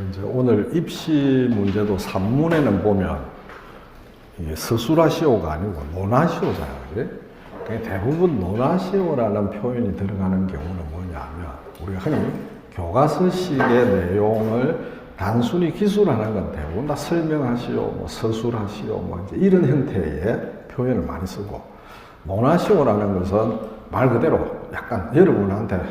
이제 오늘 입시 문제도 산문에는 보면 이게 서술하시오가 아니고 논하시오잖아요. 그래? 대부분 논하시오라는 표현이 들어가는 경우는 뭐냐면 우리가 흔히 교과서식의 내용을 단순히 기술하는 건 대부분 다 설명하시오, 뭐 서술하시오, 뭐 이제 이런 형태의 표현을 많이 쓰고, 논하시오라는 것은 말 그대로 약간 여러분한테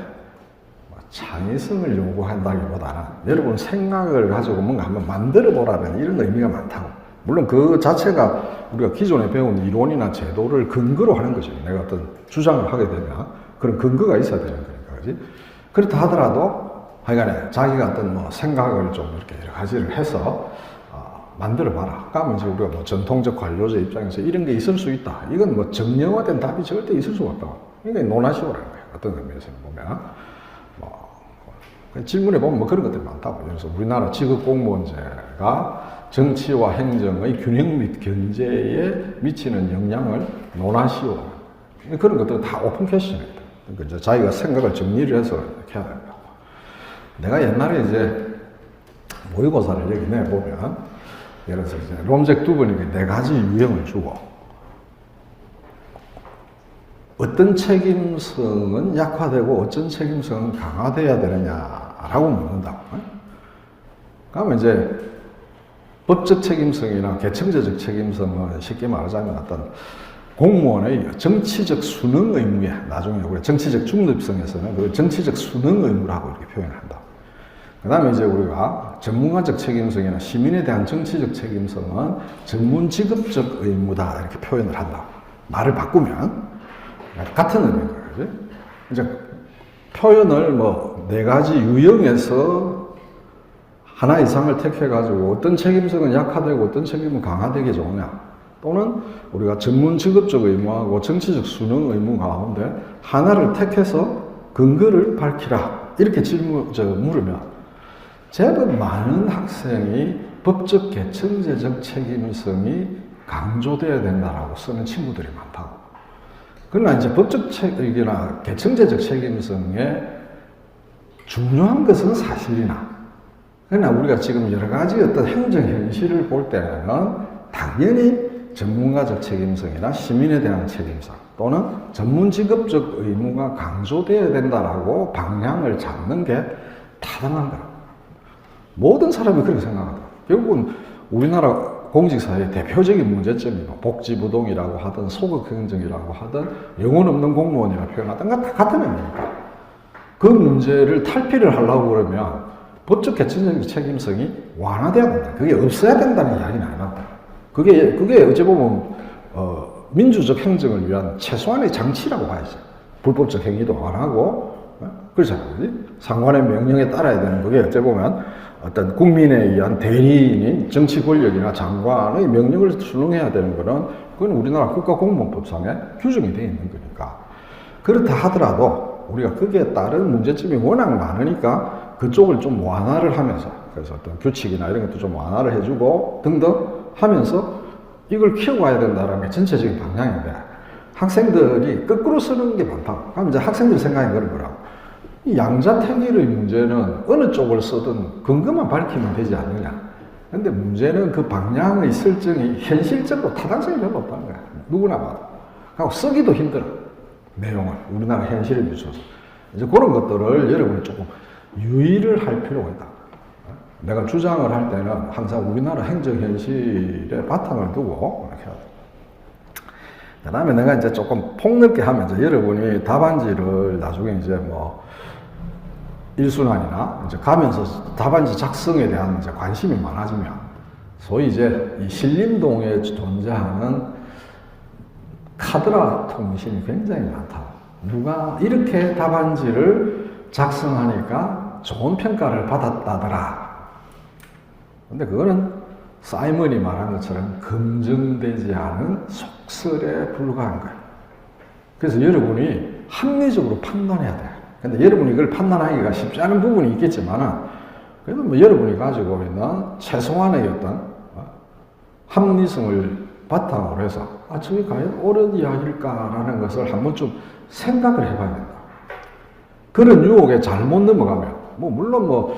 창의성을 요구한다기보다는 여러분 생각을 가지고 뭔가 한번 만들어 보라는 이런 의미가 많다고. 물론 그 자체가 우리가 기존에 배운 이론이나 제도를 근거로 하는 거죠. 내가 어떤 주장을 하게 되면 그런 근거가 있어야 되는 거니까, 그지? 그렇다 하더라도 하여간에 자기가 어떤 뭐 생각을 좀 이렇게 여러 가지를 해서 만들어 봐라. 그러면 이제 우리가 뭐 전통적 관료제 입장에서 이런 게 있을 수 있다. 이건 뭐 정형화된 답이 절대 있을 수가 없다고. 그러니까 논하시오라는 거예요. 어떤 의미에서는 보면. 질문에 보면 뭐 그런 것들이 많다고. 그래서 우리나라 직업 공무원제가 정치와 행정의 균형 및 견제에 미치는 영향을 논하시오. 그런 것들은 다 오픈 퀘스천입니다. 그러니까 이제 자기가 생각을 정리를 해서 이렇게 해야 된다고. 내가 옛날에 이제 모의고사를 여기 내보면, 예를 들어서 이제 롬잭 두 번이 4가지 유형을 주고, 어떤 책임성은 약화되고 어떤 책임성은 강화돼야 되느냐라고 묻는다고. 그러면 이제 법적 책임성이나 개청제적 책임성은 쉽게 말하자면 어떤 공무원의 정치적 수능 의무에, 나중에 우리가 정치적 중립성에서는 그 정치적 수능 의무라고 이렇게 표현을 한다. 그 다음에 이제 우리가 전문가적 책임성이나 시민에 대한 정치적 책임성은 전문 직업적 의무다 이렇게 표현을 한다. 말을 바꾸면 같은 의미인 거예요. 그치? 이제 표현을 뭐 4가지 유형에서 하나 이상을 택해가지고 어떤 책임성은 약화되고 어떤 책임은 강화되게 좋으냐, 또는 우리가 전문 직업적 의무하고 정치적 수능 의무 가운데 하나를 택해서 근거를 밝히라 이렇게 물으면 제법 많은 학생이 법적 개청제적 책임성이 강조되어야 된다라고 쓰는 친구들이 많다고. 그러나 이제 법적 책임이나 개청제적 책임성에 중요한 것은 사실이나, 그러나 우리가 지금 여러 가지 어떤 행정 현실을 볼 때는 당연히 전문가적 책임성이나 시민에 대한 책임성 또는 전문 직업적 의무가 강조되어야 된다라고 방향을 잡는 게 타당한 거야. 모든 사람이 그렇게 생각하더라. 결국은 우리나라 공직사회의 대표적인 문제점이 복지부동이라고 하든 소극행정이라고 하든 영혼 없는 공무원이라고 표현하든 다 같은 의미니까. 그 문제를 탈피를 하려고 그러면 법적 개천적 책임성이 완화돼야 된다. 그게 없어야 된다는 이야기는 아니다. 그게 어찌 보면 민주적 행정을 위한 최소한의 장치라고 봐야죠. 불법적 행위도 안 하고, 그렇잖아요. 상관의 명령에 따라야 되는 그게 어찌 보면 어떤 국민에 의한 대리인인 정치 권력이나 장관의 명령을 순응해야 되는 거는 그건 우리나라 국가공무원법상에 규정이 되어 있는 거니까. 그렇다 하더라도 우리가 거기에 따른 문제점이 워낙 많으니까 그쪽을 좀 완화를 하면서, 그래서 어떤 규칙이나 이런 것도 좀 완화를 해주고 등등 하면서 이걸 키워가야 된다는 게 전체적인 방향인데, 학생들이 거꾸로 쓰는 게 많다. 그럼 이제 학생들 생각이 그런 거라고. 이 양자택일의 문제는 어느 쪽을 쓰든 근거만 밝히면 되지 않느냐. 근데 문제는 그 방향의 설정이 현실적으로 타당성이 별로 없다는 거야. 누구나 봐도. 그리고 쓰기도 힘들어. 내용을. 우리나라 현실에 비춰서. 이제 그런 것들을 여러분이 조금 유의를 할 필요가 있다. 내가 주장을 할 때는 항상 우리나라 행정 현실에 바탕을 두고 이렇게 해야 돼. 그 다음에 내가 이제 조금 폭넓게 하면서 여러분이 답안지를 나중에 이제 뭐 1순환이나 이제 가면서 답안지 작성에 대한 이제 관심이 많아지면 소위 이제 이 신림동에 존재하는 카드라 통신이 굉장히 많다. 누가 이렇게 답안지를 작성하니까 좋은 평가를 받았다더라. 근데 그거는 사이먼이 말한 것처럼 검증되지 않은 속설에 불과한 거예요. 그래서 여러분이 합리적으로 판단해야 돼요. 근데 여러분이 이걸 판단하기가 쉽지 않은 부분이 있겠지만, 그래도 뭐 여러분이 가지고 있는 최소한의 어떤 합리성을 바탕으로 해서 저게 과연 옳은 이야기일까라는 것을 한 번쯤 생각을 해봐야 된다. 그런 유혹에 잘못 넘어가면 물론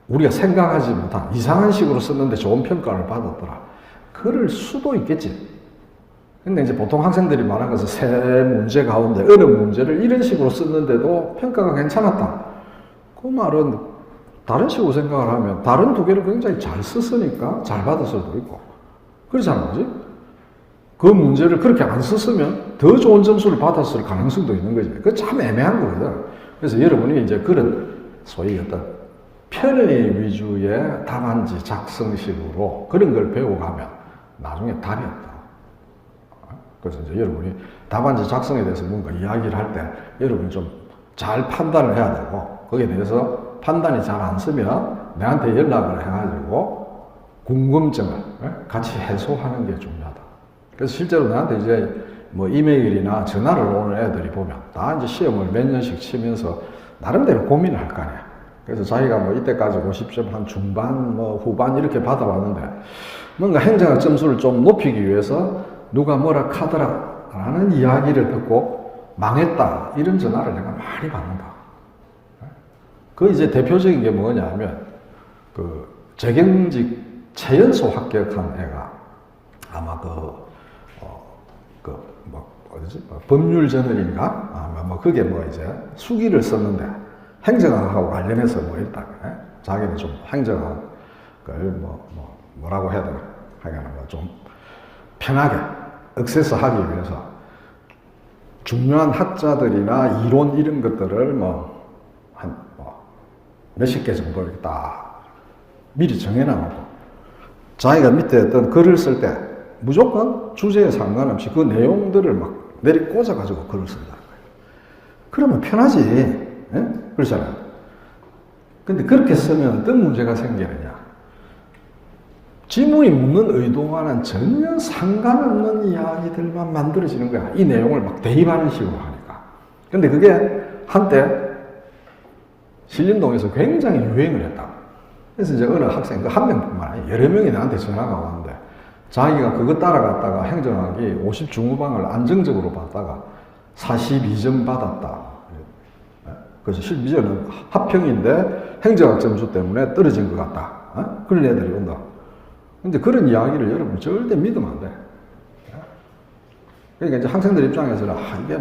우리가 생각하지 못한 이상한 식으로 썼는데 좋은 평가를 받았더라. 그럴 수도 있겠지. 근데 이제 보통 학생들이 말한 것은 세 문제 가운데 어느 문제를 이런 식으로 썼는데도 평가가 괜찮았다. 그 말은 다른 식으로 생각을 하면 다른 두 개를 굉장히 잘 썼으니까 잘 받았을 수도 있고. 그렇잖아, 그지? 그 문제를 그렇게 안 썼으면 더 좋은 점수를 받았을 가능성도 있는 거지. 그거 참 애매한 거거든. 그래서 여러분이 이제 그런 소위 어떤 편의 위주의 답안지 작성식으로 그런 걸 배워가면 나중에 답이 없다. 그래서 이제 여러분이 답안지 작성에 대해서 뭔가 이야기를 할 때 여러분이 좀 잘 판단을 해야 되고 거기에 대해서 판단이 잘 안 쓰면 내한테 연락을 해가지고 궁금증을 같이 해소하는 게 중요하다. 그래서 실제로 나한테 이제 이메일이나 전화를 오는 애들이 보면 다 이제 시험을 몇 년씩 치면서 나름대로 고민을 할 거 아니야. 그래서 자기가 이때까지 50점 한 중반, 후반 이렇게 받아왔는데 뭔가 행정학 점수를 좀 높이기 위해서 누가 뭐라 카더라 라는 이야기를 듣고 망했다. 이런 전화를 내가 많이 받는다. 그 이제 대표적인 게 뭐냐면 재경직 최연소 합격한 애가 아마 법률저널인가? 아마 그게 이제 수기를 썼는데 행정학하고 관련해서 했다. 자기는 좀 행정학을 뭐라고 해야 되나? 하여간 좀 편하게 액세스 하기 위해서 중요한 학자들이나 이론 이런 것들을 한 몇십 개 정도 이렇게 딱 미리 정해놔놓고 자기가 밑에 어떤 글을 쓸 때 무조건 주제에 상관없이 그 내용들을 막 내리 꽂아가지고 글을 쓴다는 거예요. 그러면 편하지. 예? 그렇잖아요. 근데 그렇게 쓰면 어떤 문제가 생기느냐. 지문이 묻는 의도와는 전혀 상관없는 이야기들만 만들어지는 거야. 이 내용을 막 대입하는 식으로 하니까. 근데 그게 한때 신림동에서 굉장히 유행을 했다. 그래서 이제 어느 학생, 한 명뿐만 아니라 여러 명이 나한테 전화가 왔는데 자기가 그거 따라갔다가 행정학이 50 중후반을 안정적으로 받다가 42점 받았다. 그래서 실비전은 합평인데 행정학 점수 때문에 떨어진 것 같다. 그런 애들이 온다. 근데 그런 이야기를 여러분 절대 믿으면 안 돼. 그러니까 이제 학생들 입장에서는 이게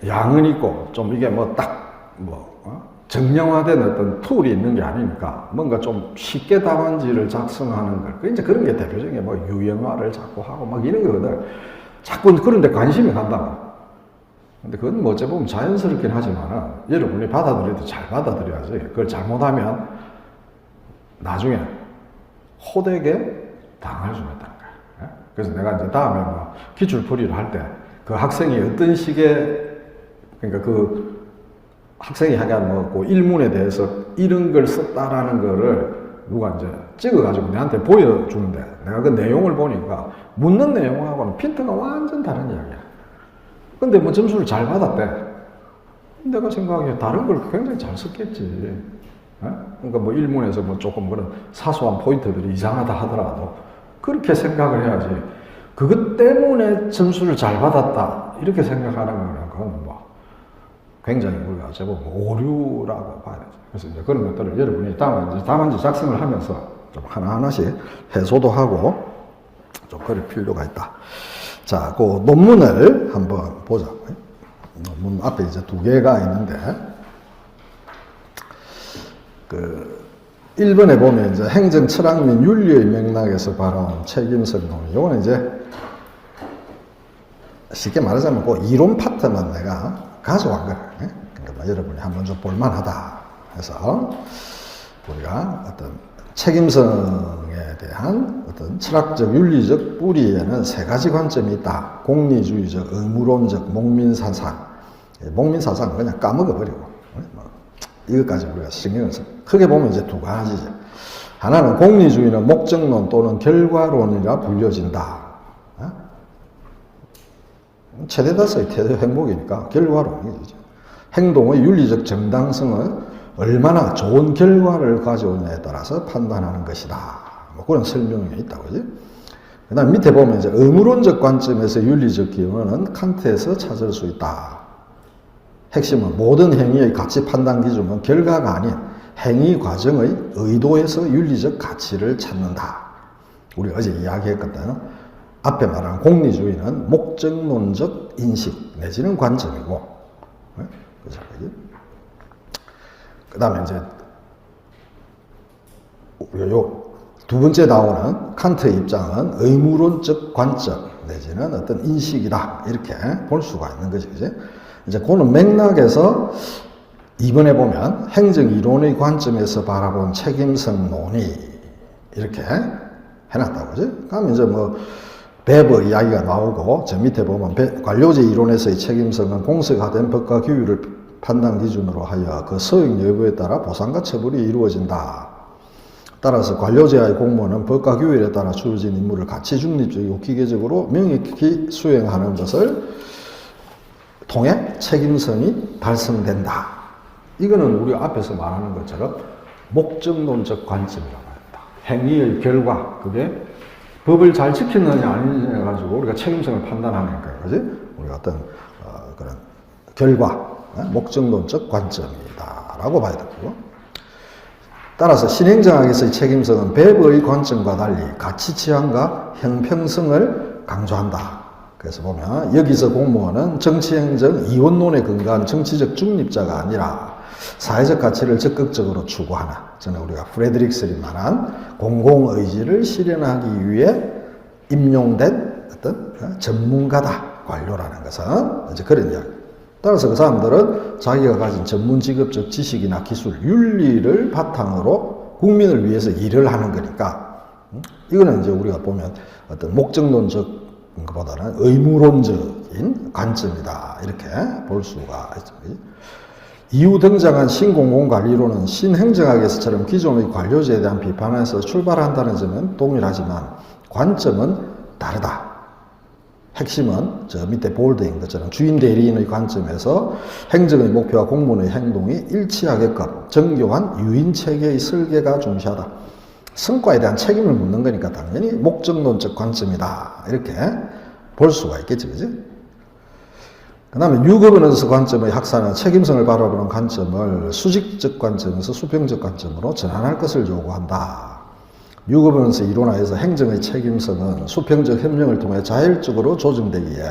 양은 있고 좀 이게 정량화된 어떤 툴이 있는 게 아니니까 뭔가 좀 쉽게 답안지를 작성하는 걸. 이제 그런 게 대표적인 게 유형화를 자꾸 하고 이런 거거든. 자꾸 그런 데 관심이 간다고. 근데 그건 어찌 보면 자연스럽긴 하지만 여러분이 받아들일 때 잘 받아들여야지. 그걸 잘못하면 나중에 호되게 당할 수 있다는 거야. 그래서 내가 이제 다음에 기출풀이를 할 때 그 학생이 어떤 식의 그러니까 학생이 하여간 일문에 대해서 이런 걸 썼다라는 거를 누가 이제 찍어가지고 내한테 보여주는데 내가 그 내용을 보니까 묻는 내용하고는 핀트가 완전 다른 이야기야. 근데 점수를 잘 받았대. 내가 생각하기에 다른 걸 굉장히 잘 썼겠지. 그러니까 일문에서 조금 그런 사소한 포인트들이 이상하다 하더라도 그렇게 생각을 해야지. 그것 때문에 점수를 잘 받았다. 이렇게 생각하는 거는 그건 굉장히 우리가 제법 오류라고 봐야 되죠. 그래서 이제 그런 것들을 여러분이 답안지 작성을 하면서 좀 하나하나씩 해소도 하고 좀 그럴 필요가 있다. 자, 그 논문을 한번 보자. 논문 앞에 이제 두 개가 있는데, 1번에 보면 이제 행정 철학 및 윤리의 맥락에서 발언 책임성 논문. 이거는 이제 쉽게 말하자면 그 이론 파트만 내가 가져간 거예요. 그러니까 여러분이 한번 좀 볼만하다 해서 우리가 어떤 책임성에 대한 어떤 철학적 윤리적 뿌리에는 세 가지 관점이 있다. 공리주의적, 의무론적, 목민사상. 목민사상은 그냥 까먹어버리고 이것까지 우리가 신경을 써. 크게 보면 이제 두 가지죠. 하나는 공리주의는 목적론 또는 결과론이라 불려진다. 최대다수의 태도 행복이니까 결과론이죠. 행동의 윤리적 정당성은 얼마나 좋은 결과를 가져오느냐에 따라서 판단하는 것이다. 그런 설명이 있다고 그지? 그 다음 밑에 보면 이제 의무론적 관점에서 윤리적 기원은 칸트에서 찾을 수 있다. 핵심은 모든 행위의 가치 판단 기준은 결과가 아닌 행위 과정의 의도에서 윤리적 가치를 찾는다. 우리 어제 이야기했거든. 앞에 말한 공리주의는 목적론적 인식 내지는 관점이고, 그 다음에 이제 요 두 번째 나오는 칸트의 입장은 의무론적 관점 내지는 어떤 인식이다. 이렇게 볼 수가 있는 거죠. 이제 그는 맥락에서 이번에 보면 행정이론의 관점에서 바라본 책임성 논의 이렇게 해놨다고 그죠? 그러면 이제 뭐 베버 이야기가 나오고 저 밑에 보면 관료제 이론에서의 책임성은 공식화된 법과 규율을 판단 기준으로 하여 그 소용 여부에 따라 보상과 처벌이 이루어진다. 따라서 관료제의 공무원은 법과 규율에 따라 주어진 임무를 가치 중립적이고 기계적으로 명확히 수행하는 것을 통해 책임성이 달성된다. 이거는 우리가 앞에서 말하는 것처럼 목적론적 관점이라고 합니다. 행위의 결과, 그게 법을 잘 지켰느냐 아니냐 가지고 우리가 책임성을 판단하는 거예요. 그지? 우리가 어떤 그런 결과, 목적론적 관점이다라고 봐야 되고. 따라서 신행정학에서의 책임성은 베버의 관점과 달리 가치 취향과 형평성을 강조한다. 그래서 보면 여기서 공무원은 정치행정 이원론에 근거한 정치적 중립자가 아니라 사회적 가치를 적극적으로 추구하나, 저는 우리가 프레드릭슨이 말한 공공의지를 실현하기 위해 임용된 어떤 전문가다, 관료라는 것은 이제 그런 이야기. 따라서 그 사람들은 자기가 가진 전문 직업적 지식이나 기술, 윤리를 바탕으로 국민을 위해서 일을 하는 거니까, 이거는 이제 우리가 보면 어떤 목적론적 보다는 의무론적인 관점이다. 이렇게 볼 수가 있죠. 이후 등장한 신공공관리론은 신행정학에서처럼 기존의 관료제에 대한 비판에서 출발한다는 점은 동일하지만 관점은 다르다. 핵심은 저 밑에 볼드인 것처럼 주인 대리인의 관점에서 행정의 목표와 공무원의 행동이 일치하게끔 정교한 유인체계의 설계가 중시하다. 성과에 대한 책임을 묻는 거니까 당연히 목적론적 관점이다. 이렇게 볼 수가 있겠지, 그지? 그 다음에 뉴거버넌스 관점의 학사는 책임성을 바라보는 관점을 수직적 관점에서 수평적 관점으로 전환할 것을 요구한다. 뉴거버넌스 이론하에서 행정의 책임성은 수평적 협력을 통해 자율적으로 조정되기에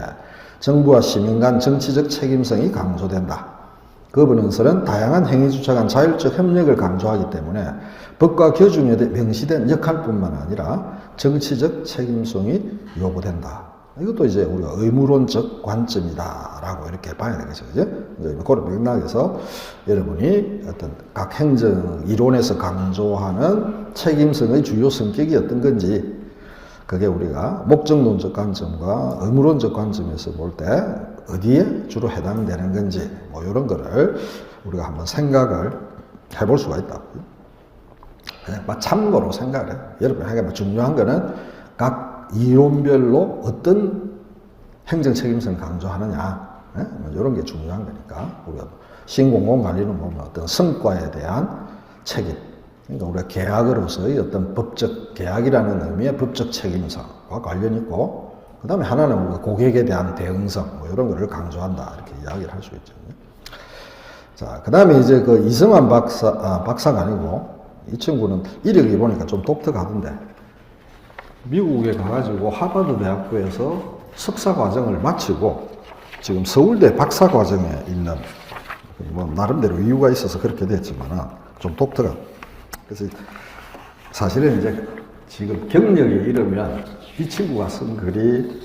정부와 시민 간 정치적 책임성이 강조된다. 거버넌스는 다양한 행위주체 간 자율적 협력을 강조하기 때문에 법과 규정에 명시된 역할뿐만 아니라 정치적 책임성이 요구된다. 이것도 이제 우리가 의무론적 관점이다라고 이렇게 봐야 되겠죠. 그죠? 그런 맥락에서 여러분이 어떤 각 행정 이론에서 강조하는 책임성의 주요 성격이 어떤 건지, 그게 우리가 목적론적 관점과 의무론적 관점에서 볼 때 어디에 주로 해당되는 건지, 뭐 이런 거를 우리가 한번 생각을 해볼 수가 있다. 그냥 참고로 생각을 해요. 여러분, 중요한 거는 각 이론별로 어떤 행정 책임성을 강조하느냐, 뭐 이런 게 중요한 거니까. 우리가 신공공관리는 보면 어떤 성과에 대한 책임, 그러니까 우리가 계약으로서의 어떤 법적, 계약이라는 의미의 법적 책임성과 관련이 있고, 그 다음에 하나는 우리가 고객에 대한 대응성, 뭐 이런 거를 강조한다, 이렇게 이야기를 할 수 있죠. 자, 그 다음에 이제 그 이승환 박사가 아니고, 이 친구는 이력이 보니까 좀 독특하던데, 미국에 가가지고 하버드 대학교에서 석사 과정을 마치고 지금 서울대 박사 과정에 있는, 뭐 나름대로 이유가 있어서 그렇게 됐지만 좀 독특한. 그래서 사실은 이제 지금 경력이 이르면 이 친구가 쓴 글이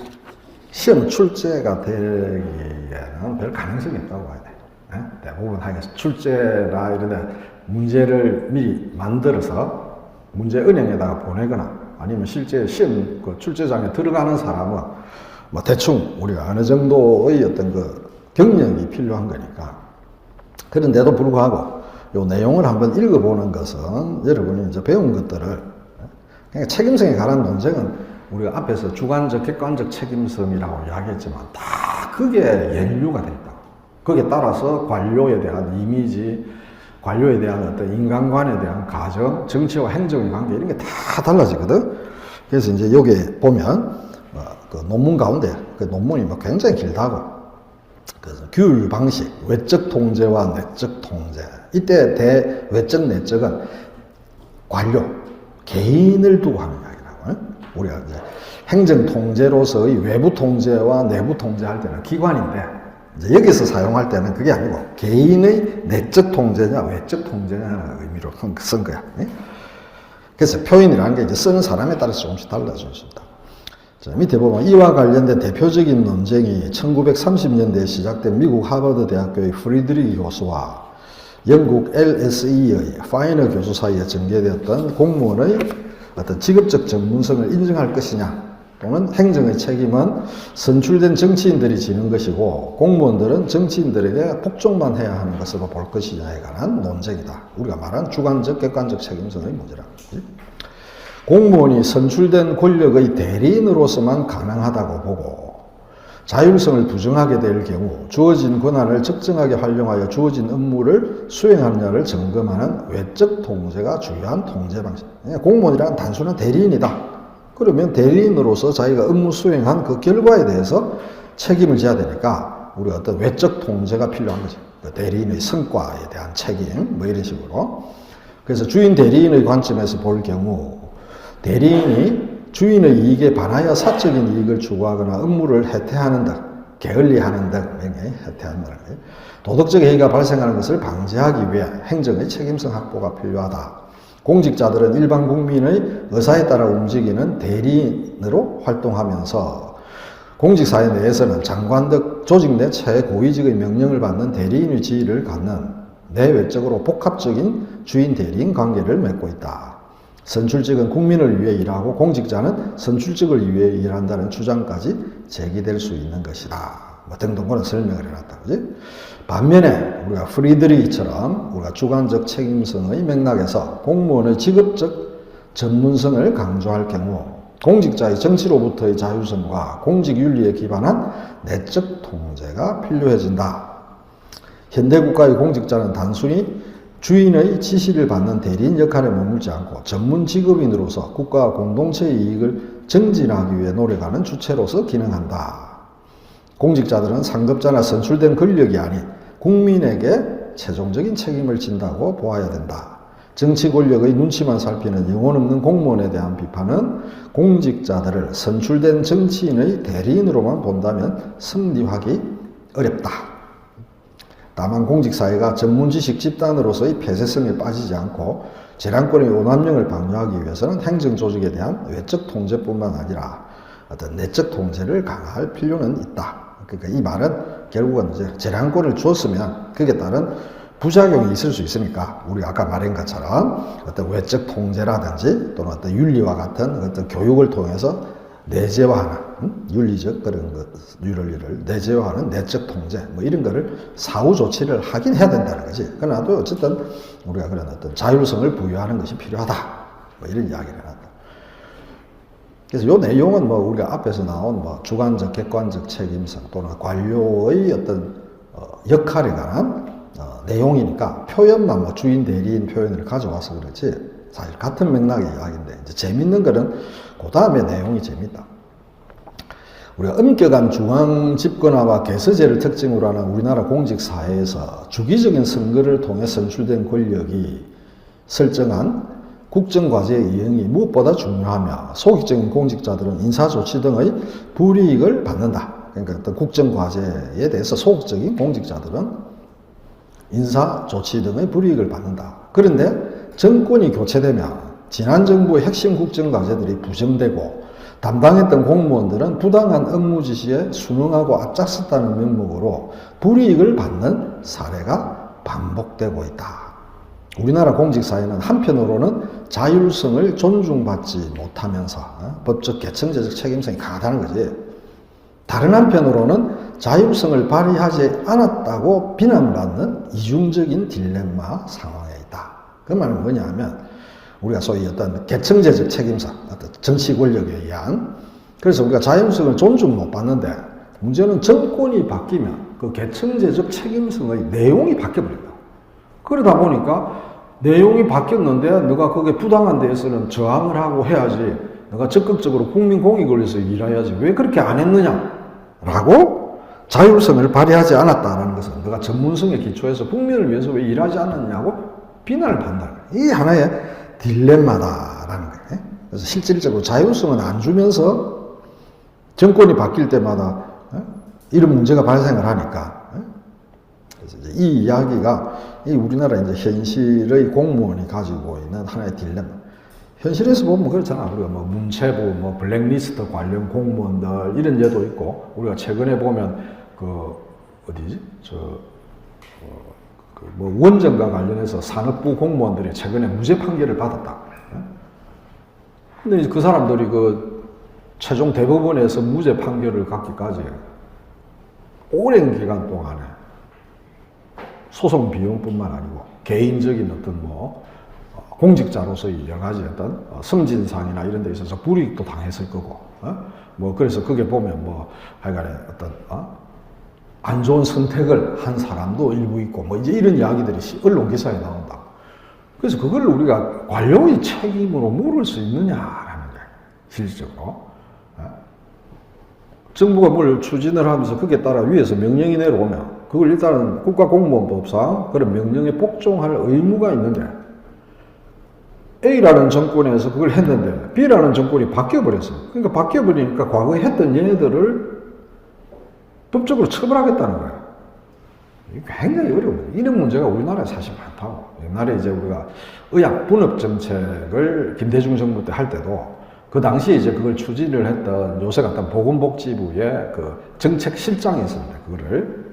시험 출제가 되기에는 별 가능성이 없다고 봐야 돼. 대부분 하겠어. 출제나 이런 데 문제를 미리 만들어서 문제 은행에다가 보내거나 아니면 실제 시험 그 출제장에 들어가는 사람은 뭐 대충 우리가 어느 정도의 어떤 그 경력이 필요한 거니까. 그런데도 불구하고 요 내용을 한번 읽어보는 것은 여러분이 이제 배운 것들을, 그러니까 책임성에 관한 논쟁은 우리가 앞에서 주관적, 객관적 책임성이라고 이야기했지만 다 그게 연류가 돼 있다. 거기에 따라서 관료에 대한 이미지, 관료에 대한 어떤 인간관에 대한 가정, 정치와 행정의 관계 이런 게 다 달라지거든. 그래서 이제 여기 보면 그 논문 가운데 그 논문이 뭐 굉장히 길다고. 그래서 규율 방식, 외적 통제와 내적 통제. 이때 외적 내적은 관료, 개인을 두고 하는 이야기라고. 우리가 이제 행정 통제로서의 외부 통제와 내부 통제할 때는 기관인데 이제 여기서 사용할 때는 그게 아니고 개인의 내적 통제냐 외적 통제냐는 의미로 쓴 거야. 그래서 표현이라는 게 이제 쓰는 사람에 따라서 조금씩 달라질 수 있다. 자, 밑에 보면 이와 관련된 대표적인 논쟁이 1930년대에 시작된 미국 하버드 대학교의 프리드리히 교수와 영국 LSE의 파이너 교수 사이에 전개되었던 공무원의 어떤 직업적 전문성을 인정할 것이냐 또는 행정의 책임은 선출된 정치인들이 지는 것이고 공무원들은 정치인들에게 복종만 해야 하는 것으로 볼 것이냐에 관한 논쟁이다. 우리가 말한 주관적, 객관적 책임성의 문제라. 공무원이 선출된 권력의 대리인으로서만 가능하다고 보고 자율성을 부정하게 될 경우 주어진 권한을 적정하게 활용하여 주어진 업무를 수행하느냐를 점검하는 외적 통제가 주요한 통제 방식. 공무원이란 단순한 대리인이다. 그러면 대리인으로서 자기가 업무 수행한 그 결과에 대해서 책임을 져야 되니까 우리 어떤 외적 통제가 필요한 거지. 그 대리인의 성과에 대한 책임, 뭐 이런 식으로. 그래서 주인 대리인의 관점에서 볼 경우 대리인이 주인의 이익에 반하여 사적인 이익을 추구하거나 업무를 해태하는 등, 게을리하는 등, 해태하는 등, 도덕적 해이가 발생하는 것을 방지하기 위해 행정의 책임성 확보가 필요하다. 공직자들은 일반 국민의 의사에 따라 움직이는 대리인으로 활동하면서 공직사회 내에서는 장관 등 조직 내 최고위직의 명령을 받는 대리인의 지위를 갖는 내외적으로 복합적인 주인 대리인 관계를 맺고 있다. 선출직은 국민을 위해 일하고 공직자는 선출직을 위해 일한다는 주장까지 제기될 수 있는 것이다. 뭐 등등 그런 설명을 해놨다. 그지? 반면에 우리가 프리드리히처럼 우리가 주관적 책임성의 맥락에서 공무원의 직업적 전문성을 강조할 경우 공직자의 정치로부터의 자율성과 공직윤리에 기반한 내적 통제가 필요해진다. 현대국가의 공직자는 단순히 주인의 지시를 받는 대리인 역할에 머물지 않고 전문 직업인으로서 국가와 공동체의 이익을 증진하기 위해 노력하는 주체로서 기능한다. 공직자들은 상급자나 선출된 권력이 아닌 국민에게 최종적인 책임을 진다고 보아야 된다. 정치 권력의 눈치만 살피는 영혼 없는 공무원에 대한 비판은 공직자들을 선출된 정치인의 대리인으로만 본다면 성립하기 어렵다. 다만 공직사회가 전문지식 집단으로서의 폐쇄성에 빠지지 않고 재량권의 오남용을 방조하기 위해서는 행정조직에 대한 외적 통제뿐만 아니라 어떤 내적 통제를 강화할 필요는 있다. 그러니까 이 말은 결국은 이제 재량권을 주었으면 그에 따른 부작용이 있을 수 있으니까 우리가 아까 말한 것처럼 어떤 외적 통제라든지 또는 어떤 윤리와 같은 어떤 교육을 통해서 내재화하는 윤리적 그런 윤리를 내재화하는 내적 통제 뭐 이런 거를 사후 조치를 하긴 해야 된다는 거지. 그러나도 어쨌든 우리가 그런 어떤 자율성을 부여하는 것이 필요하다. 뭐 이런 이야기를 해놨다. 그래서 이 내용은 뭐 우리가 앞에서 나온 뭐 주관적, 객관적 책임성 또는 관료의 어떤 역할에 관한 내용이니까 표현만 뭐 주인 대리인 표현을 가져와서 그렇지 사실 같은 맥락의 이야기인데 이제 재밌는 거는 그 다음에 내용이 재밌다. 우리가 엄격한 중앙 집권화와 개서제를 특징으로 하는 우리나라 공직사회에서 주기적인 선거를 통해 선출된 권력이 설정한 국정과제의 이행이 무엇보다 중요하며 소극적인 공직자들은 인사조치 등의 불이익을 받는다. 그러니까 어떤 국정과제에 대해서 소극적인 공직자들은 인사조치 등의 불이익을 받는다. 그런데 정권이 교체되면 지난 정부의 핵심 국정과제들이 부정되고 담당했던 공무원들은 부당한 업무 지시에 순응하고 앞장섰다는 명목으로 불이익을 받는 사례가 반복되고 있다. 우리나라 공직사회는 한편으로는 자율성을 존중받지 못하면서 법적 계층제적 책임성이 강하다는 거지. 다른 한편으로는 자율성을 발휘하지 않았다고 비난받는 이중적인 딜레마 상황에 있다. 그 말은 뭐냐 하면 우리가 소위 어떤 계층제적 책임성, 어떤 정치 권력에 의한 그래서 우리가 자율성을 존중 못 받는데 문제는 정권이 바뀌면 그 계층제적 책임성의 내용이 바뀌어버린다. 그러다 보니까 내용이 바뀌었는데 너가 거기에 부당한 데에서는 저항을 하고 해야지 너가 적극적으로 국민 공익을 위해서 일해야지 왜 그렇게 안 했느냐라고 자율성을 발휘하지 않았다는 것은 너가 전문성에 기초해서 국민을 위해서 왜 일하지 않았냐고 비난을 받는다. 이 하나의 딜레마다라는 거예요. 그래서 실질적으로 자율성은 안 주면서 정권이 바뀔 때마다 이런 문제가 발생을 하니까. 그래서 이제 이 이야기가 이 우리나라 이제 현실의 공무원이 가지고 있는 하나의 딜레마. 현실에서 보면 그렇잖아. 우리가 뭐 문체부, 뭐 블랙리스트 관련 공무원들 이런 예도 있고, 우리가 최근에 보면 그 어디지? 뭐 원전과 관련해서 산업부 공무원들이 최근에 무죄 판결을 받았다. 근데 그 사람들이 그 최종 대법원에서 무죄 판결을 갖기까지 오랜 기간 동안에 소송 비용뿐만 아니고 개인적인 어떤 뭐 공직자로서의 여러 가지 어떤 승진상이나 이런 데 있어서 불이익도 당했을 거고, 뭐 그래서 그게 보면 뭐 하여간에 어떤 안 좋은 선택을 한 사람도 일부 있고 뭐 이제 이런 이야기들이 언론 기사에 나온다. 그래서 그걸 우리가 관료의 책임으로 물을 수 있느냐라는 거예요. 실질적으로. 정부가 뭘 추진을 하면서 그게 따라 위에서 명령이 내려오면 그걸 일단은 국가공무원법상 그런 명령에 복종할 의무가 있는데 A라는 정권에서 그걸 했는데 B라는 정권이 바뀌어버렸어. 그러니까 바뀌어버리니까 과거에 했던 얘네들을 법적으로 처벌하겠다는 거야. 굉장히 어려워요. 이런 문제가 우리나라에 사실 많다고. 옛날에 이제 우리가 의학 분업 정책을 김대중 정부 때 할 때도 그 당시에 이제 그걸 추진을 했던 요새 같은 보건복지부의 그 정책실장이 있었는데 그거를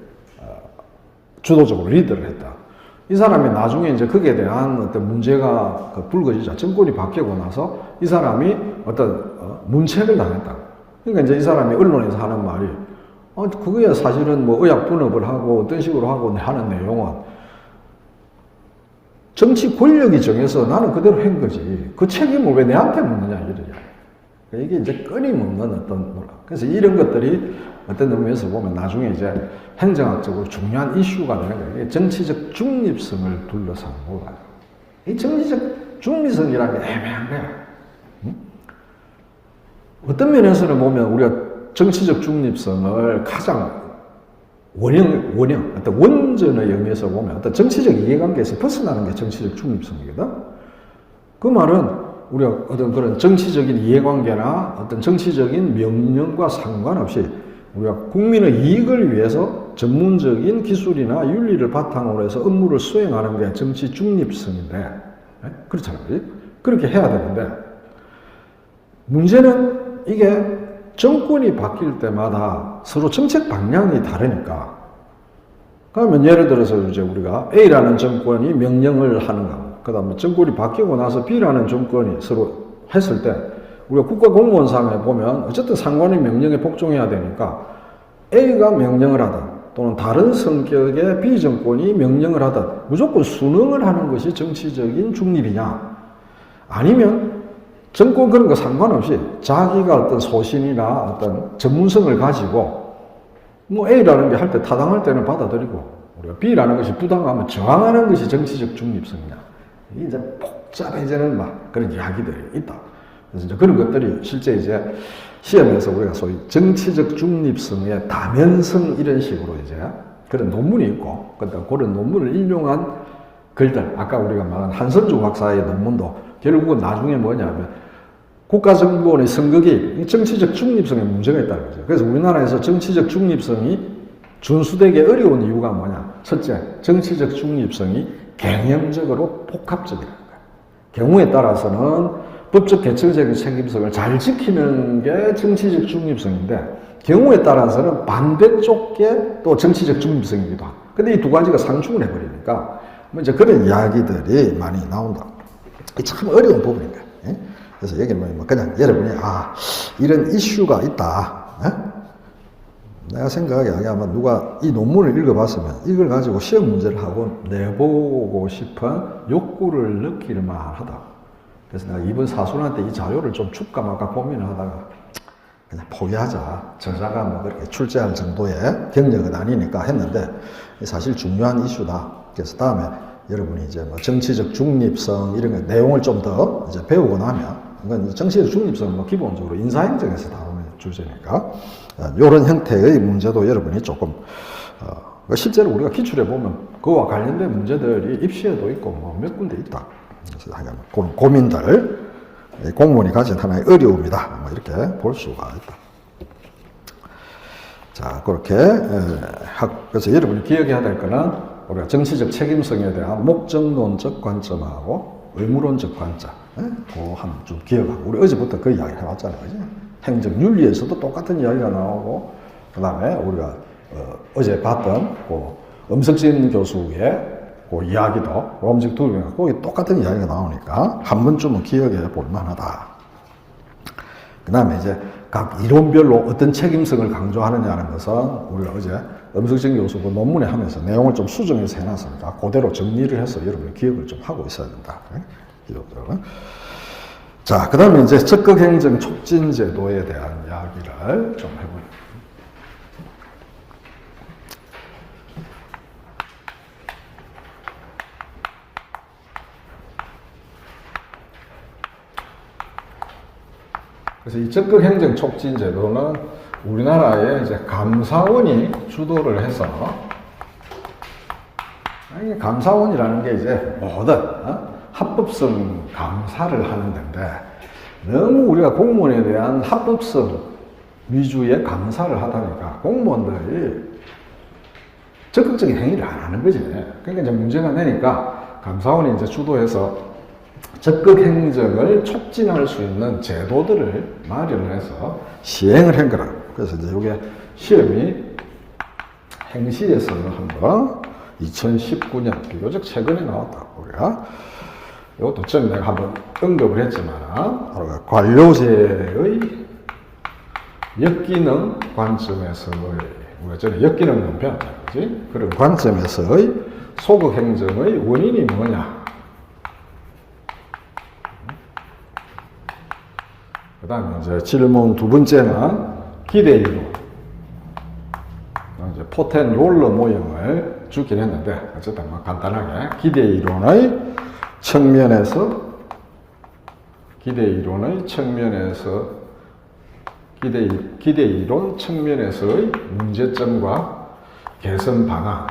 주도적으로 리드를 했다. 이 사람이 나중에 이제 거기에 대한 어떤 문제가 불거지자 정권이 바뀌고 나서 이 사람이 어떤 문책을 당했다. 그러니까 이제 이 사람이 언론에서 하는 말이 그거야 사실은 뭐 의학 분업을 하고 어떤 식으로 하고 하는 내용은 정치 권력이 정해서 나는 그대로 한 거지. 그 책임을 왜 내한테 묻느냐 이러냐. 이게 이제 끊임없는 어떤 뭐라. 그래서 이런 것들이 어떤 의미에서 보면 나중에 이제 행정학적으로 중요한 이슈가 되는 거예요. 정치적 중립성을 둘러싼 거가. 이 정치적 중립성이라는 게 애매한 거야. 어떤 면에서는 보면 우리가 정치적 중립성을 가장 어떤 원전의 의미에서 보면 어떤 정치적 이해관계에서 벗어나는 게 정치적 중립성이거든. 그 말은 우리가 어떤 그런 정치적인 이해관계나 어떤 정치적인 명령과 상관없이 우리가 국민의 이익을 위해서 전문적인 기술이나 윤리를 바탕으로 해서 업무를 수행하는 게 정치 중립성인데, 그렇잖아요. 그렇게 해야 되는데, 문제는 이게 정권이 바뀔 때마다 서로 정책 방향이 다르니까, 그러면 예를 들어서 이제 우리가 A라는 정권이 명령을 하는 거, 그 다음에 정권이 바뀌고 나서 B라는 정권이 서로 했을 때, 우리가 국가공무원상에 보면 어쨌든 상관의 명령에 복종해야 되니까 A가 명령을 하든 또는 다른 성격의 B 정권이 명령을 하든 무조건 순응을 하는 것이 정치적인 중립이냐, 아니면 정권 그런 거 상관없이 자기가 어떤 소신이나 어떤 전문성을 가지고 뭐 A라는 게 할 때 타당할 때는 받아들이고 우리가 B라는 것이 부당하면 저항하는 것이 정치적 중립성이냐, 이게 이제 복잡해지는 막 그런 이야기들이 있다. 그래서 이제 그런 것들이 실제 이제 시험에서 우리가 소위 정치적 중립성의 다면성 이런 식으로 이제 그런 논문이 있고, 그러니까 그런 논문을 인용한 글들, 아까 우리가 말한 한선주 박사의 논문도 결국은 나중에 뭐냐면 국가정보원의 선거개입, 정치적 중립성에 문제가 있다는 거죠. 그래서 우리나라에서 정치적 중립성이 준수되기 어려운 이유가 뭐냐? 첫째, 정치적 중립성이 개념적으로 복합적이라는 거예요. 경우에 따라서는 법적 개정적인 책임성을 잘 지키는 게 정치적 중립성인데, 경우에 따라서는 반대쪽 게 또 정치적 중립성이기도 하고. 근데 이 두 가지가 상충을 해버리니까, 뭐 이제 그런 이야기들이 많이 나온다. 이게 참 어려운 부분인 거예요. 예? 그래서 여기는 뭐 그냥 여러분이, 이런 이슈가 있다. 예? 내가 생각하기에 아마 누가 이 논문을 읽어봤으면 이걸 가지고 시험 문제를 하고 내보고 싶은 욕구를 느낄 만하다. 그래서 내가 이번 사순한테 이 자료를 좀 줄까 말까 고민을 하다가 그냥 포기하자. 저자가 뭐 그렇게 출제할 정도의 경력은 아니니까 했는데 사실 중요한 이슈다. 그래서 다음에 여러분이 이제 뭐 정치적 중립성 이런 거 내용을 좀 더 이제 배우고 나면 이건 정치적 중립성은 뭐 기본적으로 인사행정에서 다루는 주제니까 이런 형태의 문제도 여러분이 조금 실제로 우리가 기출해 보면 그와 관련된 문제들이 입시에도 있고 뭐 몇 군데 있다. 그래서 그런 고민들 공무원이 가진 하나의 어려움이다. 뭐 이렇게 볼 수가 있다. 자, 그렇게 그래서 여러분이 기억해야 될 거는 우리가 정치적 책임성에 대한 목적론적 관점하고 의무론적 관점, 그거 한번 좀 기억하고 우리 어제부터 그 이야기 해왔잖아요, 그지? 행정윤리에서도 똑같은 이야기가 나오고 그 다음에 우리가 어제 봤던 그 엄석진 교수의 그 이야기도 엄직 두르면 거기 똑같은 이야기가 나오니까 한 번쯤은 기억해 볼 만하다. 그 다음에 이제 각 이론별로 어떤 책임성을 강조하느냐는 것은 우리가 어제 엄석진 교수 그 논문에 하면서 내용을 좀 수정해서 해놨으니까 그대로 정리를 해서 여러분이 기억을 좀 하고 있어야 된다. 자, 그 다음에 이제 적극행정 촉진제도에 대한 이야기를 좀 해볼게요. 그래서 이 적극행정 촉진제도는 우리나라의 이제 감사원이 주도를 해서, 감사원이라는 게 이제 모든 합법성 감사를 하는 데인데, 너무 우리가 공무원에 대한 합법성 위주의 감사를 하다 보니까 공무원들이 적극적인 행위를 안 하는 거지. 그러니까 이제 문제가 되니까 감사원이 이제 주도해서 적극 행정을 촉진할 수 있는 제도들을 마련해서 시행을 한 거라. 그래서 이제 이게 시험이 행시에서 한번 2019년 비교적 최근에 나왔다. 우리가 이것도 전에 내가 한번 언급을 했지만 관료제의 역기능 관점에서의 우리가 전에 역기능론 배웠잖아, 그지? 그런 관점에서의 소극 행정의 원인이 뭐냐? 그 다음에 이제 질문 두 번째는 기대이론. 이제 포텐 롤러 모형을 주긴 했는데, 어쨌든 뭐 간단하게 기대이론의 측면에서, 기대이론 측면에서의 문제점과 개선 방안.